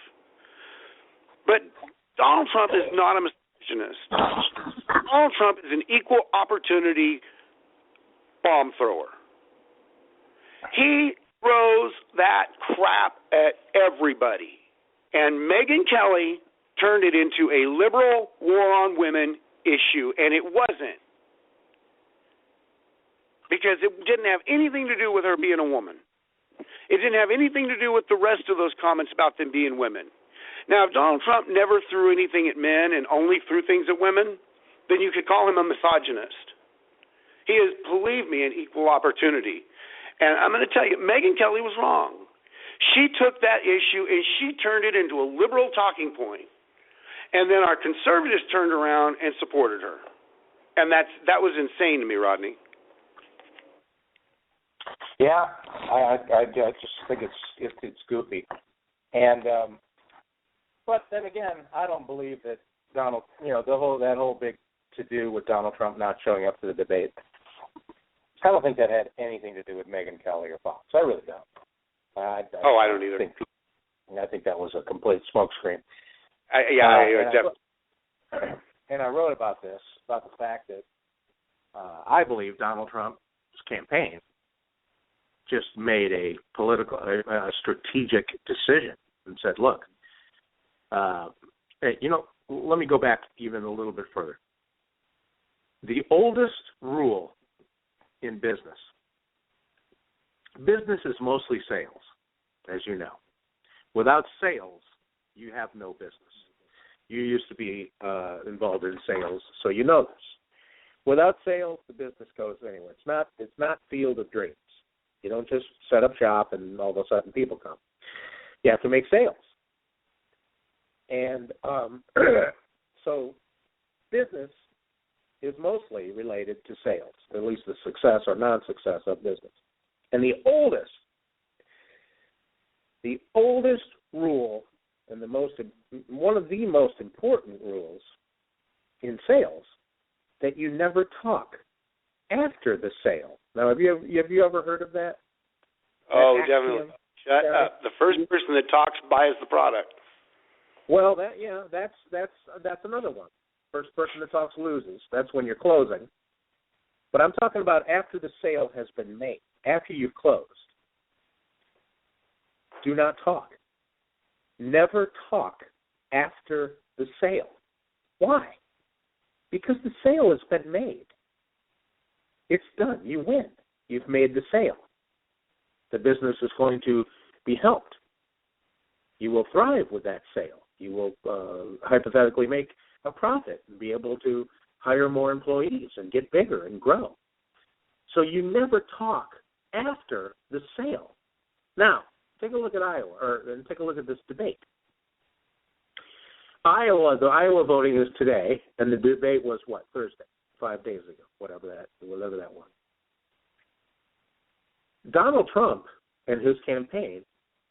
But Donald Trump is not a misogynist. Donald Trump is an equal opportunity bomb thrower. He throws that crap at everybody. And Megyn Kelly turned it into a liberal war on women issue, and it wasn't. Because it didn't have anything to do with her being a woman. It didn't have anything to do with the rest of those comments about them being women. Now, if Donald Trump never threw anything at men and only threw things at women, then you could call him a misogynist. He is, believe me, an equal opportunity. And I'm going to tell you, Megyn Kelly was wrong. She took that issue and she turned it into a liberal talking point. And then our conservatives turned around and supported her. And that was insane to me, Rodney. Yeah, I just think it's goofy, and but then again, I don't believe that Donald, that whole big to do with Donald Trump not showing up to the debate. I don't think that had anything to do with Megyn Kelly or Fox. I really don't. I don't either. I think that was a complete smokescreen. And I wrote about this, about the fact that I believe Donald Trump's campaign just made a strategic decision and said, look, let me go back even a little bit further. The oldest rule in business is mostly sales, as you know. Without sales, you have no business. You used to be involved in sales, so you know this. Without sales, the business goes anywhere. It's not Field of Dreams. You don't just set up shop and all of a sudden people come. You have to make sales. And so business is mostly related to sales, at least the success or non-success of business. And the oldest rule and one of the most important rules in sales, that you never talk after the sale. Now, have you ever heard of that? Oh, definitely. Shut up. The first person that talks buys the product. Well, that's another one. First person that talks loses. That's when you're closing. But I'm talking about after the sale has been made, after you've closed. Do not talk. Never talk after the sale. Why? Because the sale has been made. It's done. You win. You've made the sale. The business is going to be helped. You will thrive with that sale. You will hypothetically make a profit and be able to hire more employees and get bigger and grow. So you never talk after the sale. Now, take a look at Iowa, and take a look at this debate. The Iowa voting is today, and the debate was Thursday, 5 days ago, whatever that was. Donald Trump and his campaign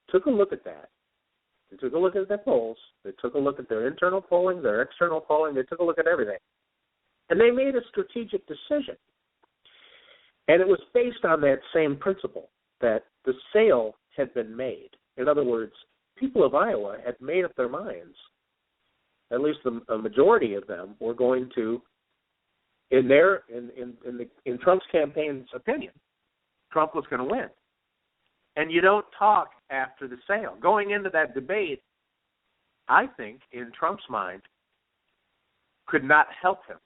took a look at that. They took a look at their polls. They took a look at their internal polling, their external polling. They took a look at everything. And they made a strategic decision. And it was based on that same principle, that the sale had been made. In other words, people of Iowa had made up their minds, at least a majority of them were going to, in Trump's campaign's opinion, Trump was going to win. And you don't talk after the sale. Going into that debate, I think, in Trump's mind, could not help him.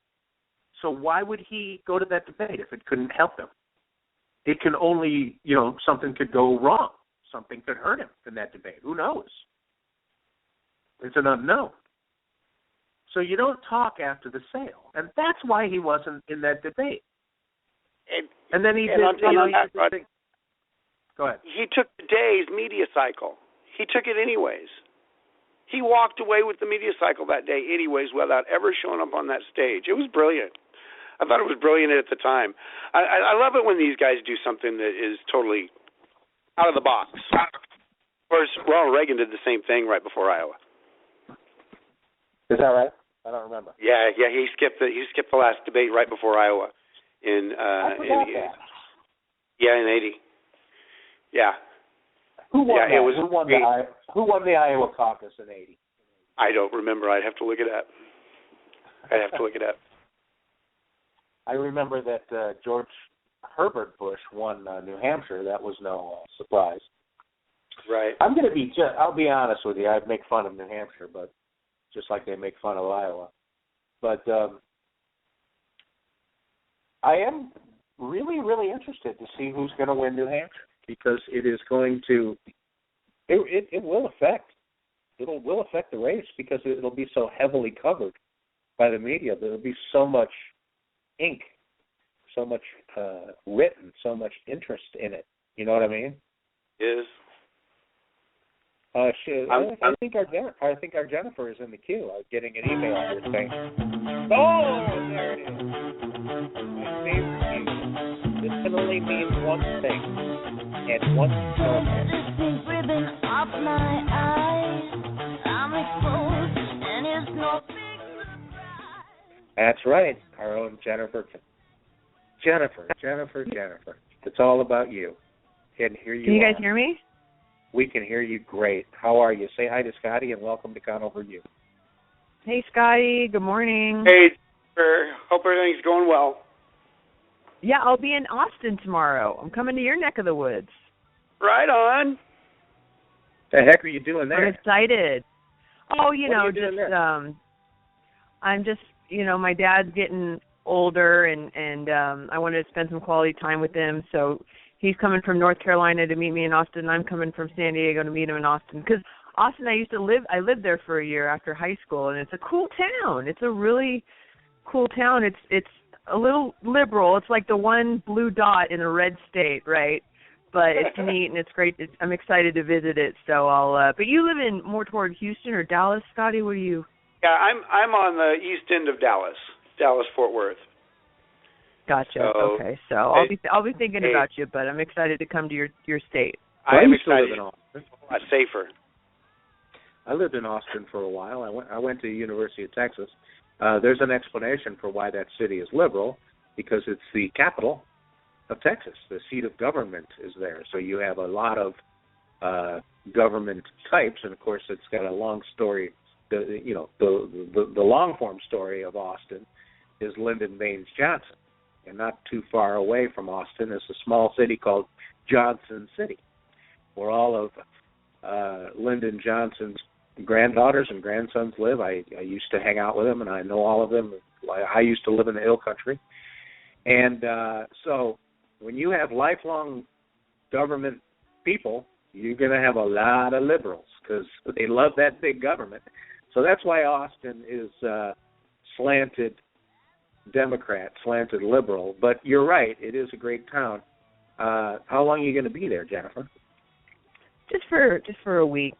So why would he go to that debate if it couldn't help him? It can only, something could go wrong. Something could hurt him in that debate. Who knows? It's an unknown. So you don't talk after the sale. And that's why he wasn't in that debate. And then he did. Go ahead. He took the day's media cycle. He took it anyways. He walked away with the media cycle that day anyways without ever showing up on that stage. It was brilliant. I thought it was brilliant at the time. I love it when these guys do something that is totally out of the box. Of course, Ronald Reagan did the same thing right before Iowa. Is that right? I don't remember. Yeah. He skipped the last debate right before Iowa in I forgot that. in 80. Yeah. Who won that? It was Who won the Iowa caucus in 80? I don't remember. I'd have to look it up. I'd have to look it up. I remember that George Herbert Bush won New Hampshire. That was no surprise. Right. I'll be honest with you. I'd make fun of New Hampshire, but just like they make fun of Iowa. But I am really, really interested to see who's going to win New Hampshire, because it is going to. It will affect. It will affect the race, because it'll be so heavily covered by the media. There'll be so much ink, so much written, so much interest in it. You know what I mean? Is. I think our Jennifer is in the queue. I was getting an email here saying, "Oh, there it is." My favorite music. This can only mean one thing, and one thing. This pink ribbon off my eyes. I'm exposed, and it's no big surprise. That's right, our own Jennifer. Jennifer. It's all about you. And here you are. Can you guys hear me? We can hear you great. How are you? Say hi to Scotty and welcome to Conover U. Hey, Scotty. Good morning. Hey, hope everything's going well. Yeah, I'll be in Austin tomorrow. I'm coming to your neck of the woods. Right on. The heck are you doing there? I'm excited. Oh, I'm just, my dad's getting older, and I wanted to spend some quality time with him, so he's coming from North Carolina to meet me in Austin. I'm coming from San Diego to meet him in Austin. Because Austin, I lived there for a year after high school, and it's a cool town. It's a really cool town. It's a little liberal. It's like the one blue dot in a red state, right? But it's neat and it's great. I'm excited to visit it. So I'll. But you live in more toward Houston or Dallas, Scotty? What are you? Yeah, I'm on the east end of Dallas, Fort Worth. Gotcha. So, okay, so I'll be thinking about you, but I'm excited to come to your state. I am excited. Live in Austin. A lot safer. I lived in Austin for a while. I went to the University of Texas. There's an explanation for why that city is liberal, because it's the capital of Texas. The seat of government is there, so you have a lot of government types, and of course, it's got a long story. The long form story of Austin is Lyndon Baines Johnson. And not too far away from Austin is a small city called Johnson City, where all of Lyndon Johnson's granddaughters and grandsons live. I used to hang out with them, and I know all of them. I used to live in the hill country. And so when you have lifelong government people, you're going to have a lot of liberals, because they love that big government. So that's why Austin is slanted Democrat, slanted liberal, but you're right, it is a great town. How long are you going to be there, Jennifer? Just for a week.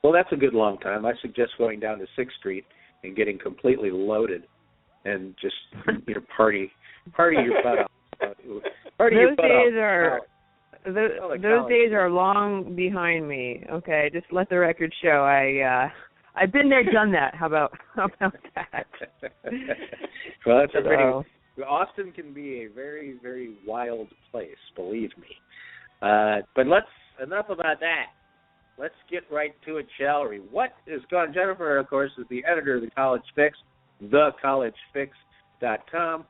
Well, that's a good long time. I suggest going down to 6th Street and getting completely loaded and just party your butt off. Those days are long behind me. Okay, just let the record show. I've been there, done that. How about that? Well, that's Austin can be a very, very wild place, believe me. But enough about that. Let's get right to it, shall we? What is going on? Jennifer, of course, is the editor of the College Fix, thecollegefix.com.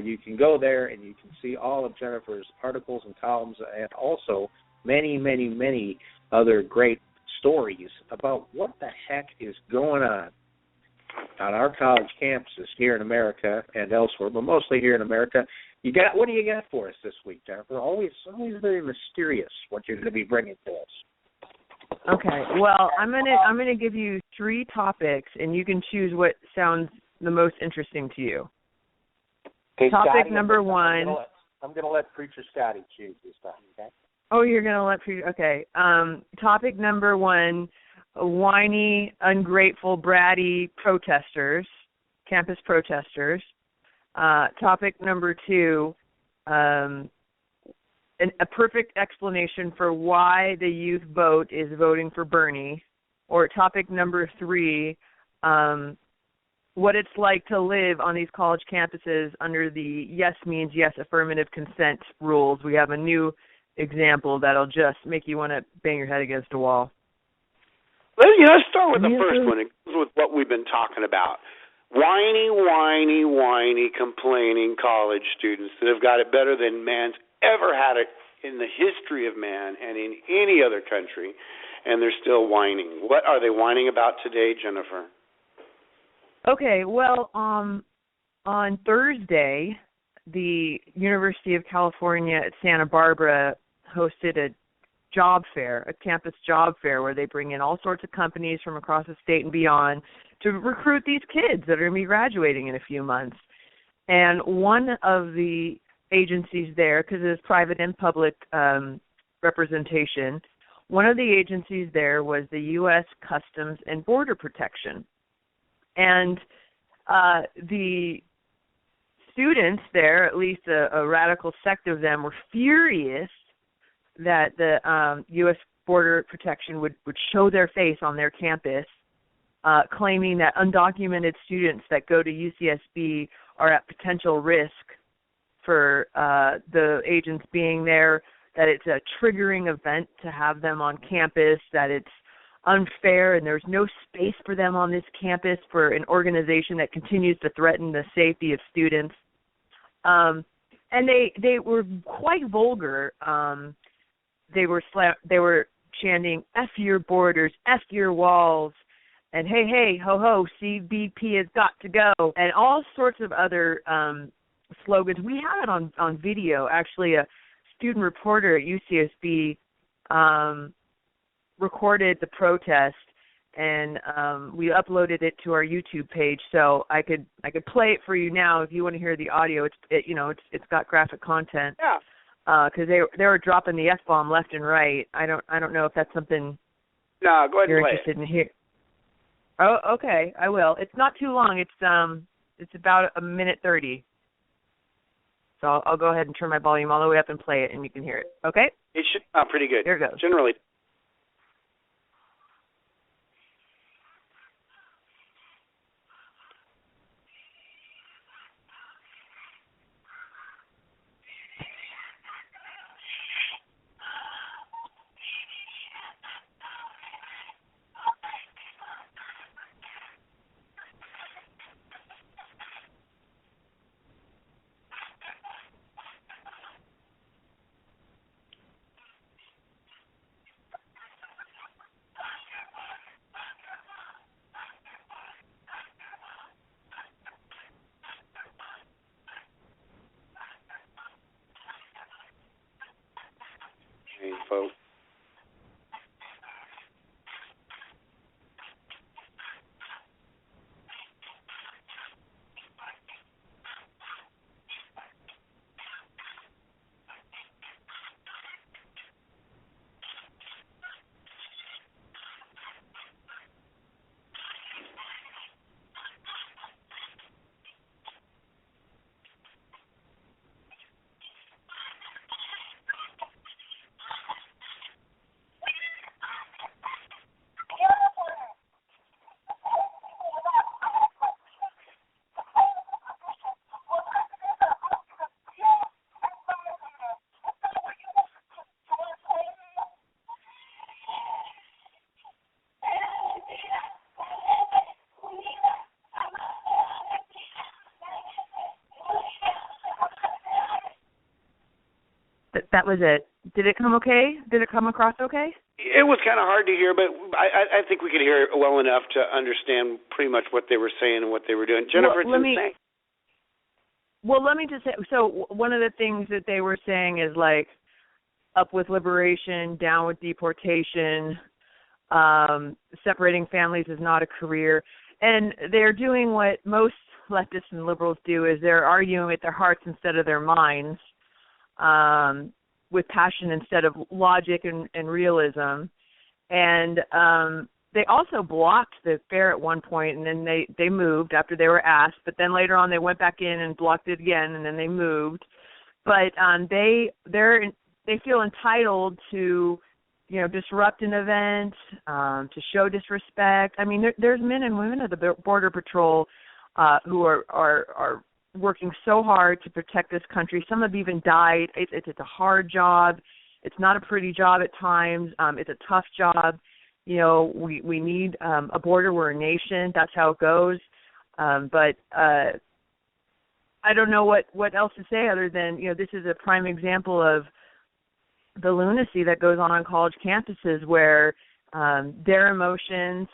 You can go there and you can see all of Jennifer's articles and columns, and also many, many, many other great stories about what the heck is going on our college campuses here in America and elsewhere, but mostly here in America. What do you got for us this week, Jennifer? Always very mysterious what you're going to be bringing to us. Okay. Well, I'm gonna give you 3 topics, and you can choose what sounds the most interesting to you. Okay, Topic Scotty, number 1. I'm going to let Preacher Scotty choose this time. Okay. Oh, you're going to let Preacher. Okay. Topic number 1: whiny, ungrateful, bratty protesters, campus protesters. Topic number 2: a perfect explanation for why the youth vote is voting for Bernie. Or topic number 3, what it's like to live on these college campuses under the yes means yes affirmative consent rules. We have a new example that'll just make you want to bang your head against a wall. Let's start with the first one. It goes with what we've been talking about. Whiny, complaining college students that have got it better than man's ever had it in the history of man and in any other country, and they're still whining. What are they whining about today, Jennifer? Okay, well, on Thursday, the University of California at Santa Barbara hosted a job fair, a campus job fair, where they bring in all sorts of companies from across the state and beyond to recruit these kids that are going to be graduating in a few months. And one of the agencies there, because it is private and public representation, one of the agencies there was the U.S. Customs and Border Protection. And the students there, at least a radical sect of them, were furious that the U.S. Border Protection would show their face on their campus, claiming that undocumented students that go to UCSB are at potential risk for the agents being there, that it's a triggering event to have them on campus, that it's unfair and there's no space for them on this campus for an organization that continues to threaten the safety of students. And they were quite vulgar. They were chanting, "F your borders, F your walls," and hey, ho, ho, CBP has got to go, and all sorts of other slogans. We have it on video. Actually, a student reporter at UCSB recorded the protest, and we uploaded it to our YouTube page. So I could play it for you now if you want to hear the audio. It's got graphic content. Yeah. Because they were dropping the F-bomb left and right. I don't know if that's something. No, go ahead you're and play interested in here. Oh, okay, I will. It's not too long. It's about a minute 30. So I'll go ahead and turn my volume all the way up and play it, and you can hear it. Okay? It should sound pretty good. Here it goes. Generally. Hey, folks. That was it. Did it come okay? Did it come across okay? It was kind of hard to hear, but I think we could hear it well enough to understand pretty much what they were saying and what they were doing. Jennifer, it's insane. Well, let me just say, so one of the things that they were saying is like, up with liberation, down with deportation, separating families is not a career. And they're doing what most leftists and liberals do, is they're arguing with their hearts instead of their minds, with passion instead of logic and realism. And they also blocked the fair at one point, and then they moved after they were asked, but then later on they went back in and blocked it again, and then they moved. But they feel entitled to, disrupt an event, to show disrespect. I mean, there's men and women of the Border Patrol who are working so hard to protect this country. Some have even died. It's a hard job. It's not a pretty job at times. It's a tough job. we need a border. We're a nation. That's how it goes. But I don't know what else to say other than, this is a prime example of the lunacy that goes on college campuses where their emotions,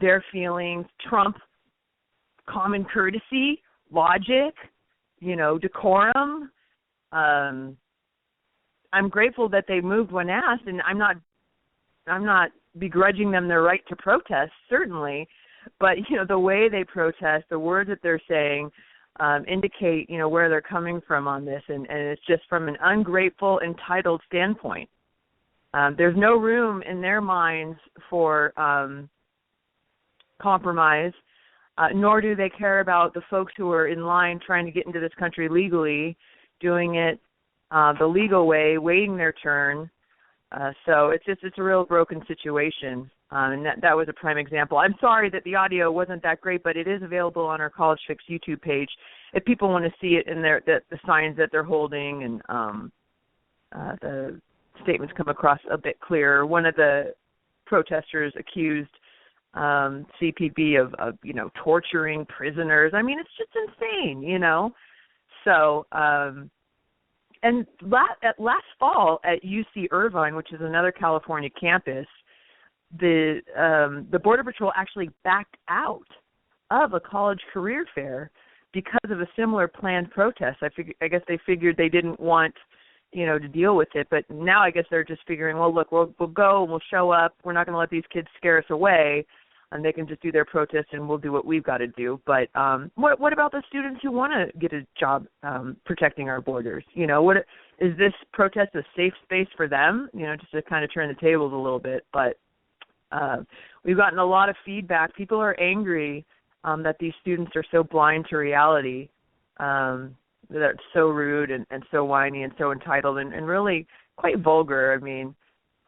their feelings trump common courtesy, logic, decorum. I'm grateful that they moved when asked, and I'm not begrudging them their right to protest, certainly, but the way they protest, the words that they're saying, indicate where they're coming from on this, and it's just from an ungrateful, entitled standpoint. There's no room in their minds for compromise, nor do they care about the folks who are in line trying to get into this country legally, doing it the legal way, waiting their turn. So it's a real broken situation, and that was a prime example. I'm sorry that the audio wasn't that great, but it is available on our College Fix YouTube page if people want to see it in the signs that they're holding, and the statements come across a bit clearer. One of the protesters accused CPB of torturing prisoners. I mean, it's just insane, So, and last fall at UC Irvine, which is another California campus, the Border Patrol actually backed out of a college career fair because of a similar planned protest. I guess they figured they didn't want, to deal with it, but now I guess they're just figuring, well, look, we'll go and we'll show up. We're not going to let these kids scare us away, and they can just do their protest, and we'll do what we've got to do. But what about the students who want to get a job protecting our borders? What is this protest a safe space for them? Just to kind of turn the tables a little bit. But we've gotten a lot of feedback. People are angry that these students are so blind to reality, that are so rude and so whiny and so entitled and really quite vulgar. I mean,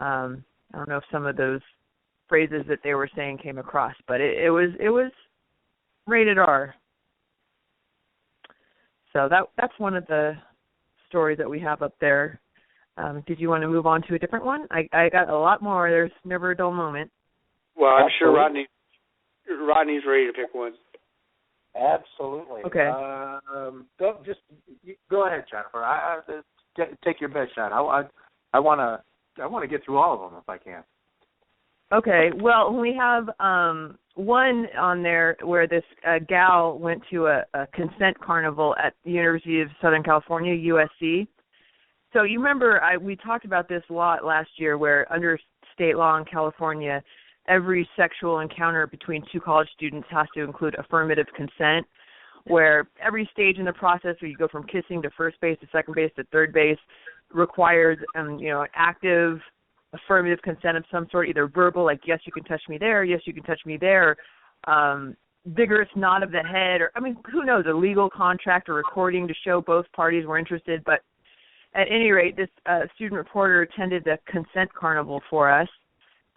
I don't know if some of those phrases that they were saying came across, but it was rated R. So that's one of the stories that we have up there. Did you want to move on to a different one? I got a lot more. There's never a dull moment. Well, I'm sure Rodney's ready to pick one. Absolutely. Okay. Go ahead, Jennifer. Take your best shot. I want to get through all of them if I can. Okay. Well, we have one on there where this gal went to a consent carnival at the University of Southern California, USC. So you remember we talked about this a lot last year, where under state law in California, every sexual encounter between two college students has to include affirmative consent, where every stage in the process where you go from kissing to first base to second base to third base requires active affirmative consent of some sort, either verbal, like yes, you can touch me there, yes, you can touch me there, vigorous nod of the head, or who knows, a legal contract or recording to show both parties were interested. But at any rate, this student reporter attended the consent carnival for us,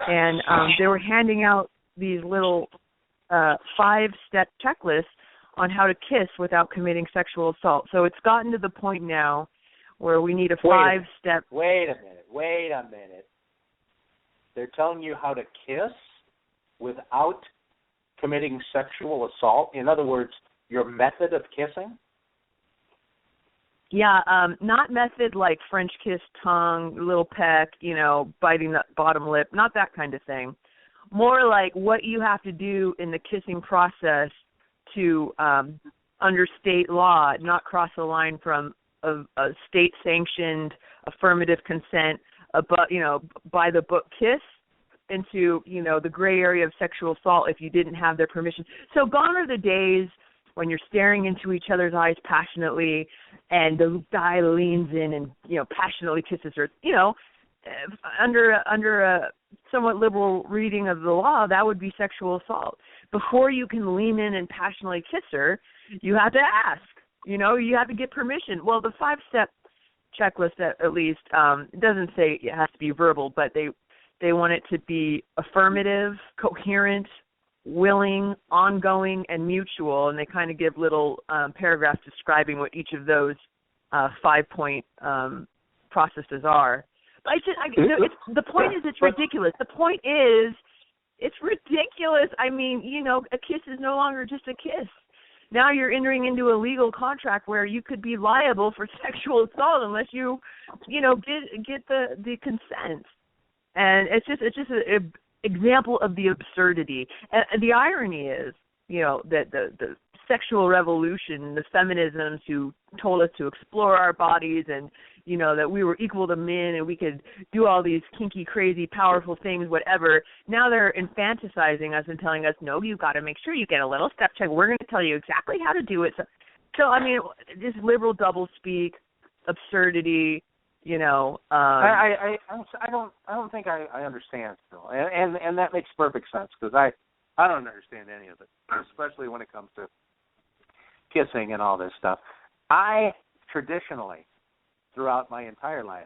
and they were handing out these little 5-step checklists on how to kiss without committing sexual assault. So it's gotten to the point now where we need a 5-step... Wait a minute. They're telling you how to kiss without committing sexual assault? In other words, your method of kissing? Yeah, not method like French kiss, tongue, little peck, biting the bottom lip, not that kind of thing. More like what you have to do in the kissing process to, under state law, not cross the line from a state-sanctioned affirmative consent, by the book kiss into, the gray area of sexual assault if you didn't have their permission. So gone are the days when you're staring into each other's eyes passionately and the guy leans in and, passionately kisses her. Under a somewhat liberal reading of the law, that would be sexual assault. Before you can lean in and passionately kiss her, you have to ask. You have to get permission. Well, the 5-step checklist, at least, it doesn't say it has to be verbal, but they want it to be affirmative, coherent, willing, ongoing, and mutual, and they kind of give little paragraphs describing what each of those 5-point processes are. But the point is, it's ridiculous. The point is, It's ridiculous. I mean, you know, a kiss is no longer just a kiss. Now you're entering into a legal contract where you could be liable for sexual assault unless you know, get the consent. And it's just an example of the absurdity. And the irony is, you know, that the sexual revolution, the feminisms who told us to explore our bodies and, you know, that we were equal to men and we could do all these kinky, crazy, powerful things, whatever. Now they're infanticizing us and telling us, no, you've got to make sure you get a little step check. We're going to tell you exactly how to do it. So I mean, just liberal doublespeak, absurdity, you know. I don't think I understand still, and that makes perfect sense because I don't understand any of it, especially when it comes to kissing and all this stuff. I traditionally, throughout my entire life,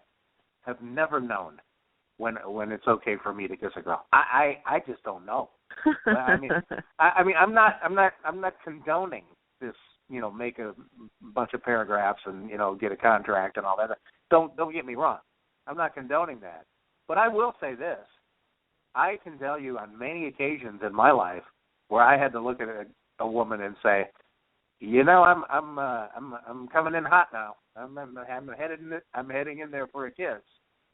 have never known when it's okay for me to kiss a girl. I just don't know. I mean, I'm not condoning this. You know, make a bunch of paragraphs and, you know, get a contract and all that. Don't get me wrong. I'm not condoning that. But I will say this. I can tell you on many occasions in my life where I had to look at a woman and say, you know, I'm coming in hot now. I'm heading in there for a kiss,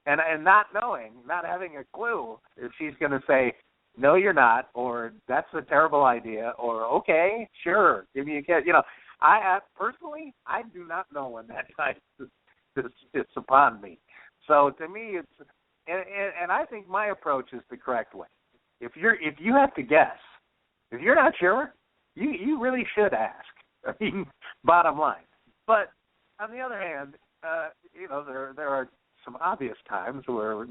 and not knowing, not having a clue if she's going to say, no, you're not, or that's a terrible idea, or okay, sure, give me a kiss. You know, I personally, I do not know when that time is upon me. So to me, it's and I think my approach is the correct way. If you have to guess, if you're not sure, you really should ask. I mean, bottom line. But on the other hand, you know, there are some obvious times where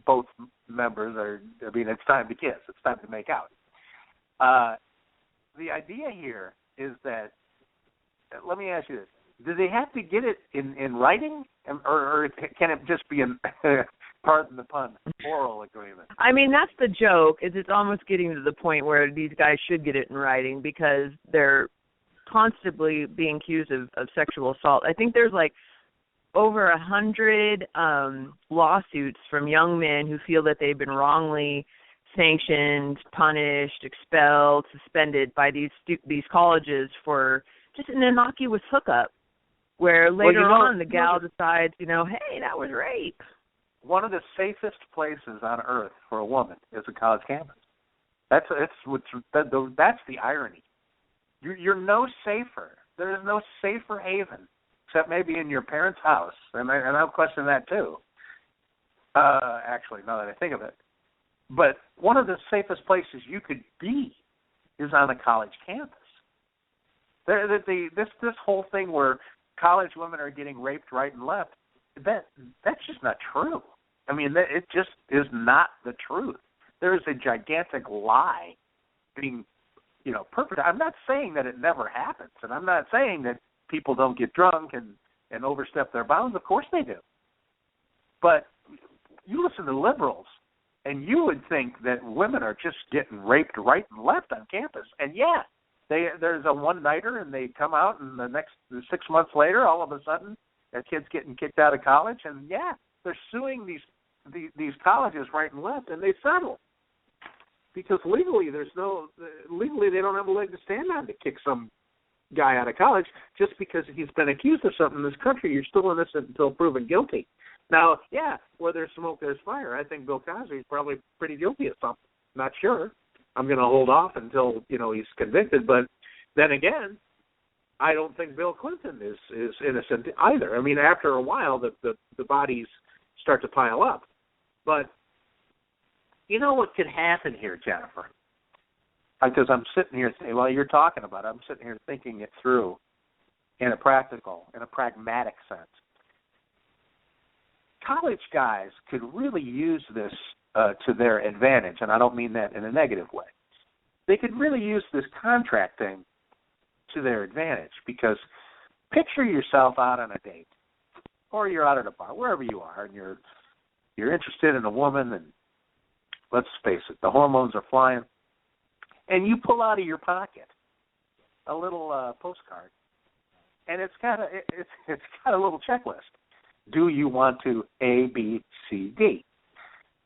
both members are. I mean, it's time to kiss. It's time to make out. The idea here is that. Let me ask you this: do they have to get it in writing, or can it just be an pardon the pun, oral agreement? I mean, that's the joke. Is it's almost getting to the point where these guys should get it in writing because they're constantly being accused of sexual assault. I think there's like over 100 lawsuits from young men who feel that they've been wrongly sanctioned, punished, expelled, suspended by these colleges for just an innocuous hookup, where later on the gal decides, you know, hey, that was rape. One of the safest places on earth for a woman is a college campus. That's the irony. You're no safer. There is no safer haven except maybe in your parents' house, and I'll question that too. Actually, now that I think of it, but one of the safest places you could be is on a college campus. This whole thing where college women are getting raped right and left, that's just not true. I mean, it just is not the truth. There is a gigantic lie being, you know, perpetrated. I'm not saying that it never happens, and I'm not saying that people don't get drunk and overstep their bounds. Of course they do. But you listen to liberals, and you would think that women are just getting raped right and left on campus. And yeah, there's a one-nighter, and they come out, and the next 6 months later, all of a sudden, a kid's getting kicked out of college, and yeah, they're suing these colleges right and left, and they settle. Because legally they don't have a leg to stand on to kick some guy out of college just because he's been accused of something in this country. You're still innocent until proven guilty. Now, yeah, where there's smoke, there's fire. I think Bill Cosby is probably pretty guilty of something. Not sure. I'm going to hold off until, you know, he's convicted. But then again, I don't think Bill Clinton is innocent either. I mean, after a while, the bodies start to pile up. But you know what could happen here, Jennifer? Because I'm sitting here, while you're talking about it, I'm sitting here thinking it through in a pragmatic sense. College guys could really use this to their advantage, and I don't mean that in a negative way. They could really use this contracting to their advantage, because picture yourself out on a date, or you're out at a bar, wherever you are, and you're interested in a woman, and let's face it, the hormones are flying, and you pull out of your pocket a little postcard, and it's got a little checklist. Do you want to A, B, C, D?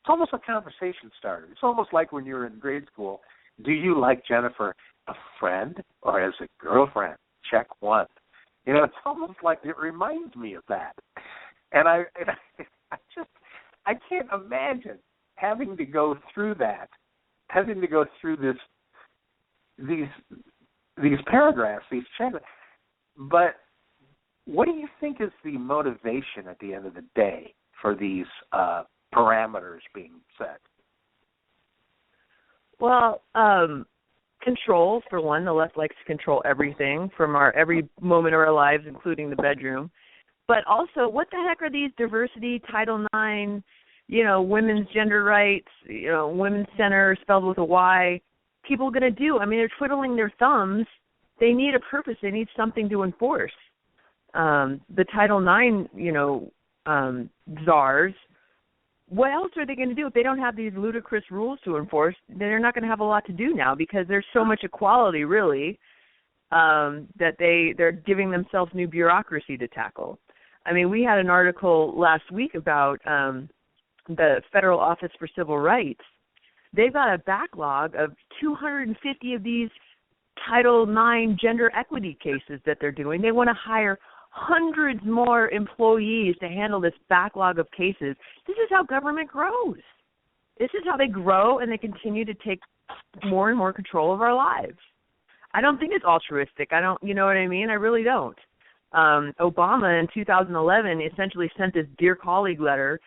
almost a conversation starter. It's almost like when you were in grade school. Do you like Jennifer a friend or as a girlfriend? Check one. It's almost like it reminds me of that. And I can't imagine having to go through that, having to go through these paragraphs, these chapters. But what do you think is the motivation at the end of the day for these parameters being set? Well, control, for one. The left likes to control everything from every moment of our lives, including the bedroom. But also, what the heck are these diversity, Title IX, women's gender rights, women's center spelled with a Y, people going to do? I mean, they're twiddling their thumbs. They need a purpose. They need something to enforce. The Title IX, czars, what else are they going to do if they don't have these ludicrous rules to enforce? They're not going to have a lot to do now because there's so much equality, really, that they're giving themselves new bureaucracy to tackle. I mean, we had an article last week about the Federal Office for Civil Rights. They've got a backlog of 250 of these Title IX gender equity cases that they're doing. They want to hire hundreds more employees to handle this backlog of cases. This is how government grows. This is how they grow, and they continue to take more and more control of our lives. I don't think it's altruistic. You know what I mean? I really don't. Obama in 2011 essentially sent this Dear Colleague letter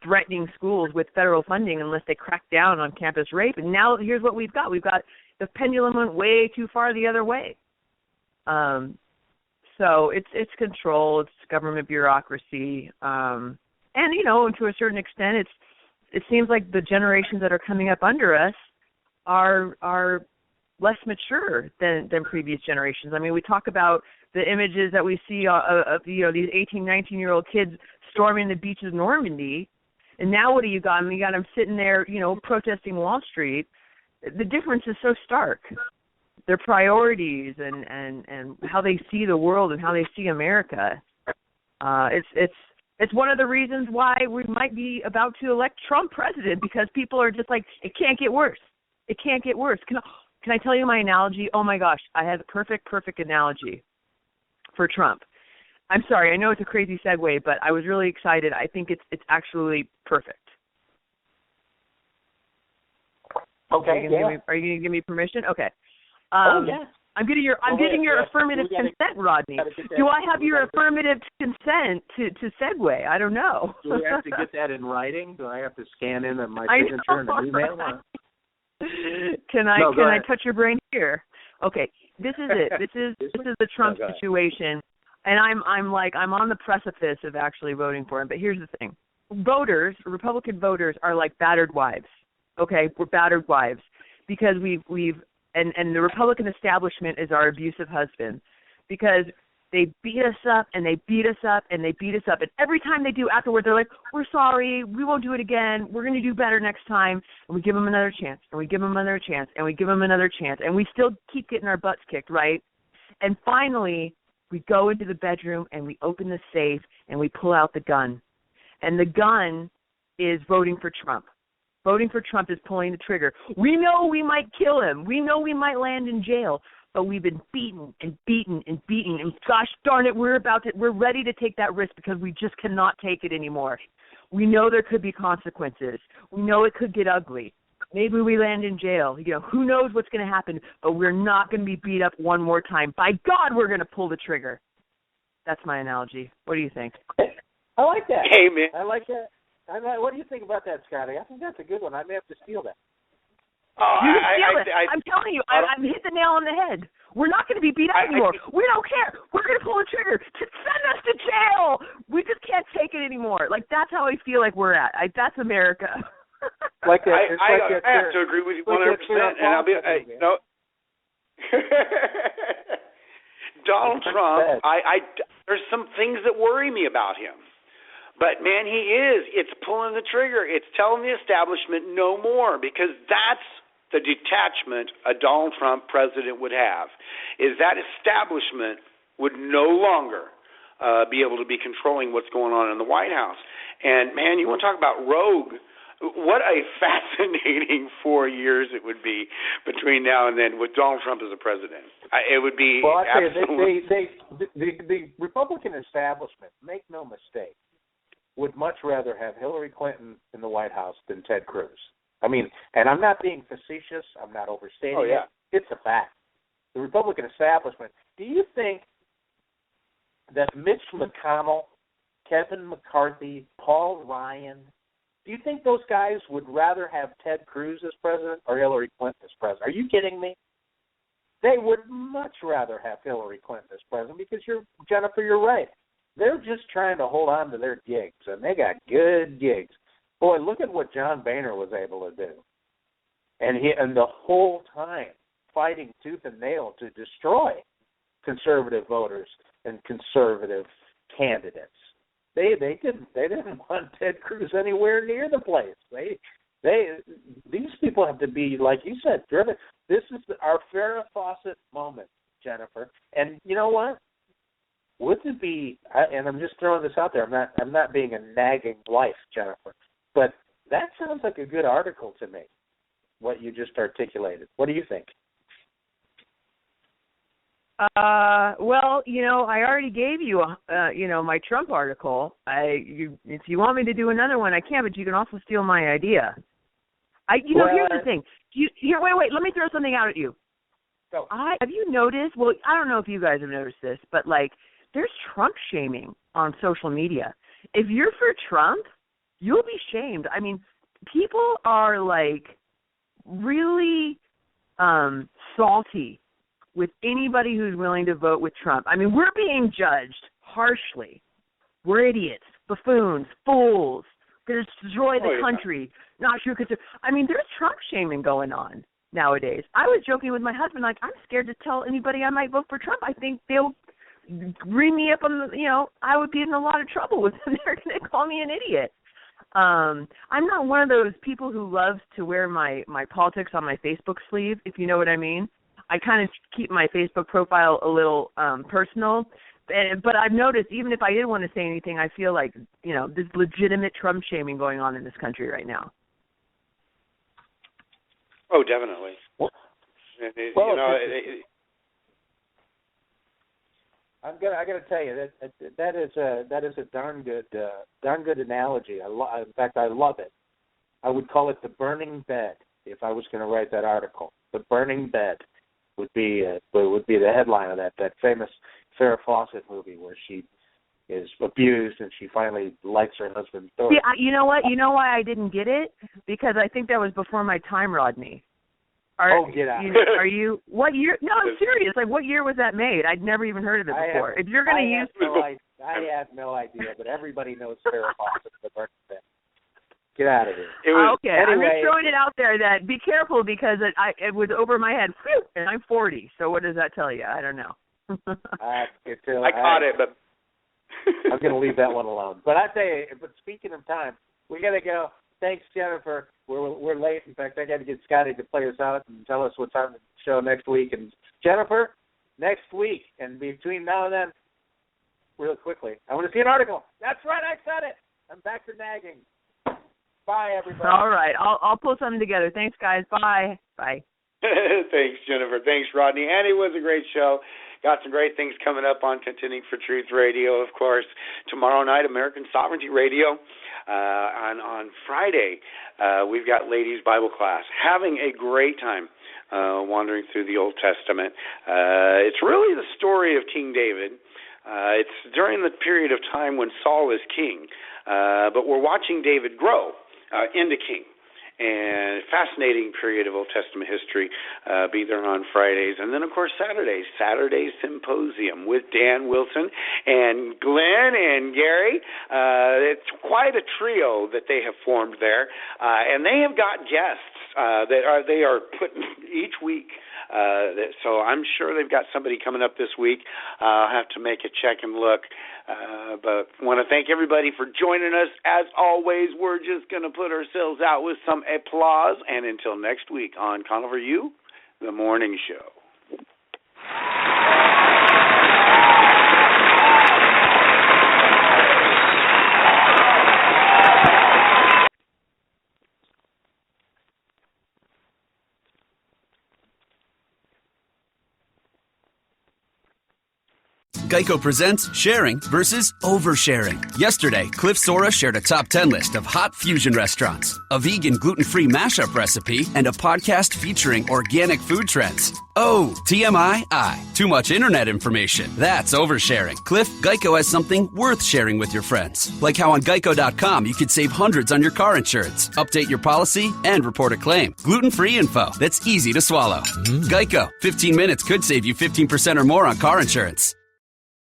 threatening schools with federal funding unless they crack down on campus rape. And now here's what we've got. We've got the pendulum went way too far the other way. So it's control, it's government bureaucracy, and to a certain extent, it seems like the generations that are coming up under us are less mature than previous generations. I mean, we talk about the images that we see of these 18, 19-year-old kids storming the beaches of Normandy, and now what do you got? I mean, you got them sitting there, protesting Wall Street. The difference is so stark. Their priorities and how they see the world and how they see America. It's one of the reasons why we might be about to elect Trump president, because people are just like, it can't get worse. It can't get worse. Can I tell you my analogy? Oh my gosh, I had a perfect analogy for Trump. I'm sorry, I know it's a crazy segue, but I was really excited. I think it's actually perfect. Okay. Are you going to give me permission? Okay. Yeah. I'm getting your affirmative consent, Rodney. Do I have your affirmative consent to segue? I don't know. Do we have to get that in writing? Do I have to scan in my signature in an email? Can I touch your brain here? Okay. This is it. This is the Trump situation, and I'm on the precipice of actually voting for him. But here's the thing: Republican voters are like battered wives. Okay, we're battered wives because and the Republican establishment is our abusive husband, because they beat us up and they beat us up and they beat us up. And every time they do afterward, they're like, we're sorry, we won't do it again, we're going to do better next time. And we give them another chance, and we give them another chance, and we give them another chance. And we still keep getting our butts kicked, right? And finally, we go into the bedroom and we open the safe and we pull out the gun. And the gun is voting for Trump. Voting for Trump is pulling the trigger. We know we might kill him. We know we might land in jail. But we've been beaten and beaten and beaten. And gosh darn it, we're ready to take that risk because we just cannot take it anymore. We know there could be consequences. We know it could get ugly. Maybe we land in jail. Who knows what's going to happen, but we're not going to be beat up one more time. By God, we're going to pull the trigger. That's my analogy. What do you think? I like that. Hey, man. I like that. What do you think about that, Scotty? I think that's a good one. I may have to steal that. Oh, you can steal it. I'm telling you, I've hit the nail on the head. We're not going to be beat up anymore. We don't care. We're going to pull the trigger. Send us to jail. We just can't take it anymore. Like, that's how I feel like we're at. That's America. I have to agree with you 100%. And I'll be, Donald Trump. There's some things that worry me about him. But, man, it's pulling the trigger. It's telling the establishment no more, because that's the detachment a Donald Trump president would have, is that establishment would no longer be able to be controlling what's going on in the White House. And, man, you want to talk about rogue. what a fascinating 4 years it would be between now and then with Donald Trump as a president. It would be absolutely. The Republican establishment, make no mistake, would much rather have Hillary Clinton in the White House than Ted Cruz. I mean, and I'm not being facetious. I'm not overstating it. It's a fact. The Republican establishment. Do you think that Mitch McConnell, Kevin McCarthy, Paul Ryan, do you think those guys would rather have Ted Cruz as president or Hillary Clinton as president? Are you kidding me? They would much rather have Hillary Clinton as president because Jennifer, you're right. They're just trying to hold on to their gigs, and they got good gigs. Boy, look at what John Boehner was able to do. And the whole time fighting tooth and nail to destroy conservative voters and conservative candidates. They didn't want Ted Cruz anywhere near the place. These people have to be, like you said, driven. This is our Farrah Fawcett moment, Jennifer. And you know what? Wouldn't it be? And I'm just throwing this out there. I'm not being a nagging wife, Jennifer. But that sounds like a good article to me. What you just articulated. What do you think? Well, I already gave you, my Trump article. If you want me to do another one, I can, but you can also steal my idea. Here's the thing. Wait. Let me throw something out at you. Go. Have you noticed? Well, I don't know if you guys have noticed this, but there's Trump shaming on social media. If you're for Trump, you'll be shamed. I mean, people are really salty with anybody who's willing to vote with Trump. I mean, we're being judged harshly. We're idiots, buffoons, fools. Going to destroy the country. Not true. I mean, there's Trump shaming going on nowadays. I was joking with my husband, I'm scared to tell anybody I might vote for Trump. I think they'll ring me up on I would be in a lot of trouble with them. They're going to call me an idiot. I'm not one of those people who loves to wear my politics on my Facebook sleeve, if you know what I mean. I kind of keep my Facebook profile a little personal. But I've noticed, even if I didn't want to say anything, I feel like, there's legitimate Trump shaming going on in this country right now. Oh, definitely. I got to tell you that is a darn good analogy. In fact, I love it. I would call it the burning bed if I was going to write that article. The burning bed would be the headline of that famous Farrah Fawcett movie where she is abused and she finally likes her husband's daughter. Yeah, you know what? You know why I didn't get it? Because I think that was before my time, Rodney. Get out. Are you? What year? No, I'm serious. What year was that made? I'd never even heard of it before. If you're going to use, I have no idea, but everybody knows Farrah Fawcett, the burning bed. Get out of here. Okay, anyway. I'm just throwing it out there that be careful because it was over my head. Whew, and I'm 40, so what does that tell you? I don't know. I caught it, but I'm going to leave that one alone. But I tell you, speaking of time, we got to go. Thanks, Jennifer. We're late. In fact, I got to get Scotty to play us out and tell us what's on the show next week. And Jennifer, next week, and between now and then, real quickly, I want to see an article. That's right, I said it. I'm back to nagging. Bye, everybody. All right, I'll pull something together. Thanks, guys. Bye. Bye. Thanks, Jennifer. Thanks, Rodney. And it was a great show. Got some great things coming up on Contending for Truth Radio, of course. Tomorrow night, American Sovereignty Radio. On Friday, we've got Ladies Bible Class. Having a great time wandering through the Old Testament. It's really the story of King David. It's during the period of time when Saul is king. But we're watching David grow into king. And fascinating period of Old Testament history. Be there on Fridays. And then, of course, Saturday Symposium with Dan Wilson and Glenn and Gary. It's quite a trio that they have formed there. And they have got guests they are putting each week. So I'm sure they've got somebody coming up this week. I'll have to make a check and look. But want to thank everybody for joining us. As always, we're just going to put ourselves out with some applause. And until next week on Conover U, the morning show. Geico presents sharing versus oversharing. Yesterday, Cliff Sora shared a top 10 list of hot fusion restaurants, a vegan gluten-free mashup recipe, and a podcast featuring organic food trends. Oh, TMI. Too much internet information. That's oversharing. Cliff, Geico has something worth sharing with your friends. Like how on Geico.com you could save hundreds on your car insurance, update your policy, and report a claim. Gluten-free info that's easy to swallow. Geico. 15 minutes could save you 15% or more on car insurance.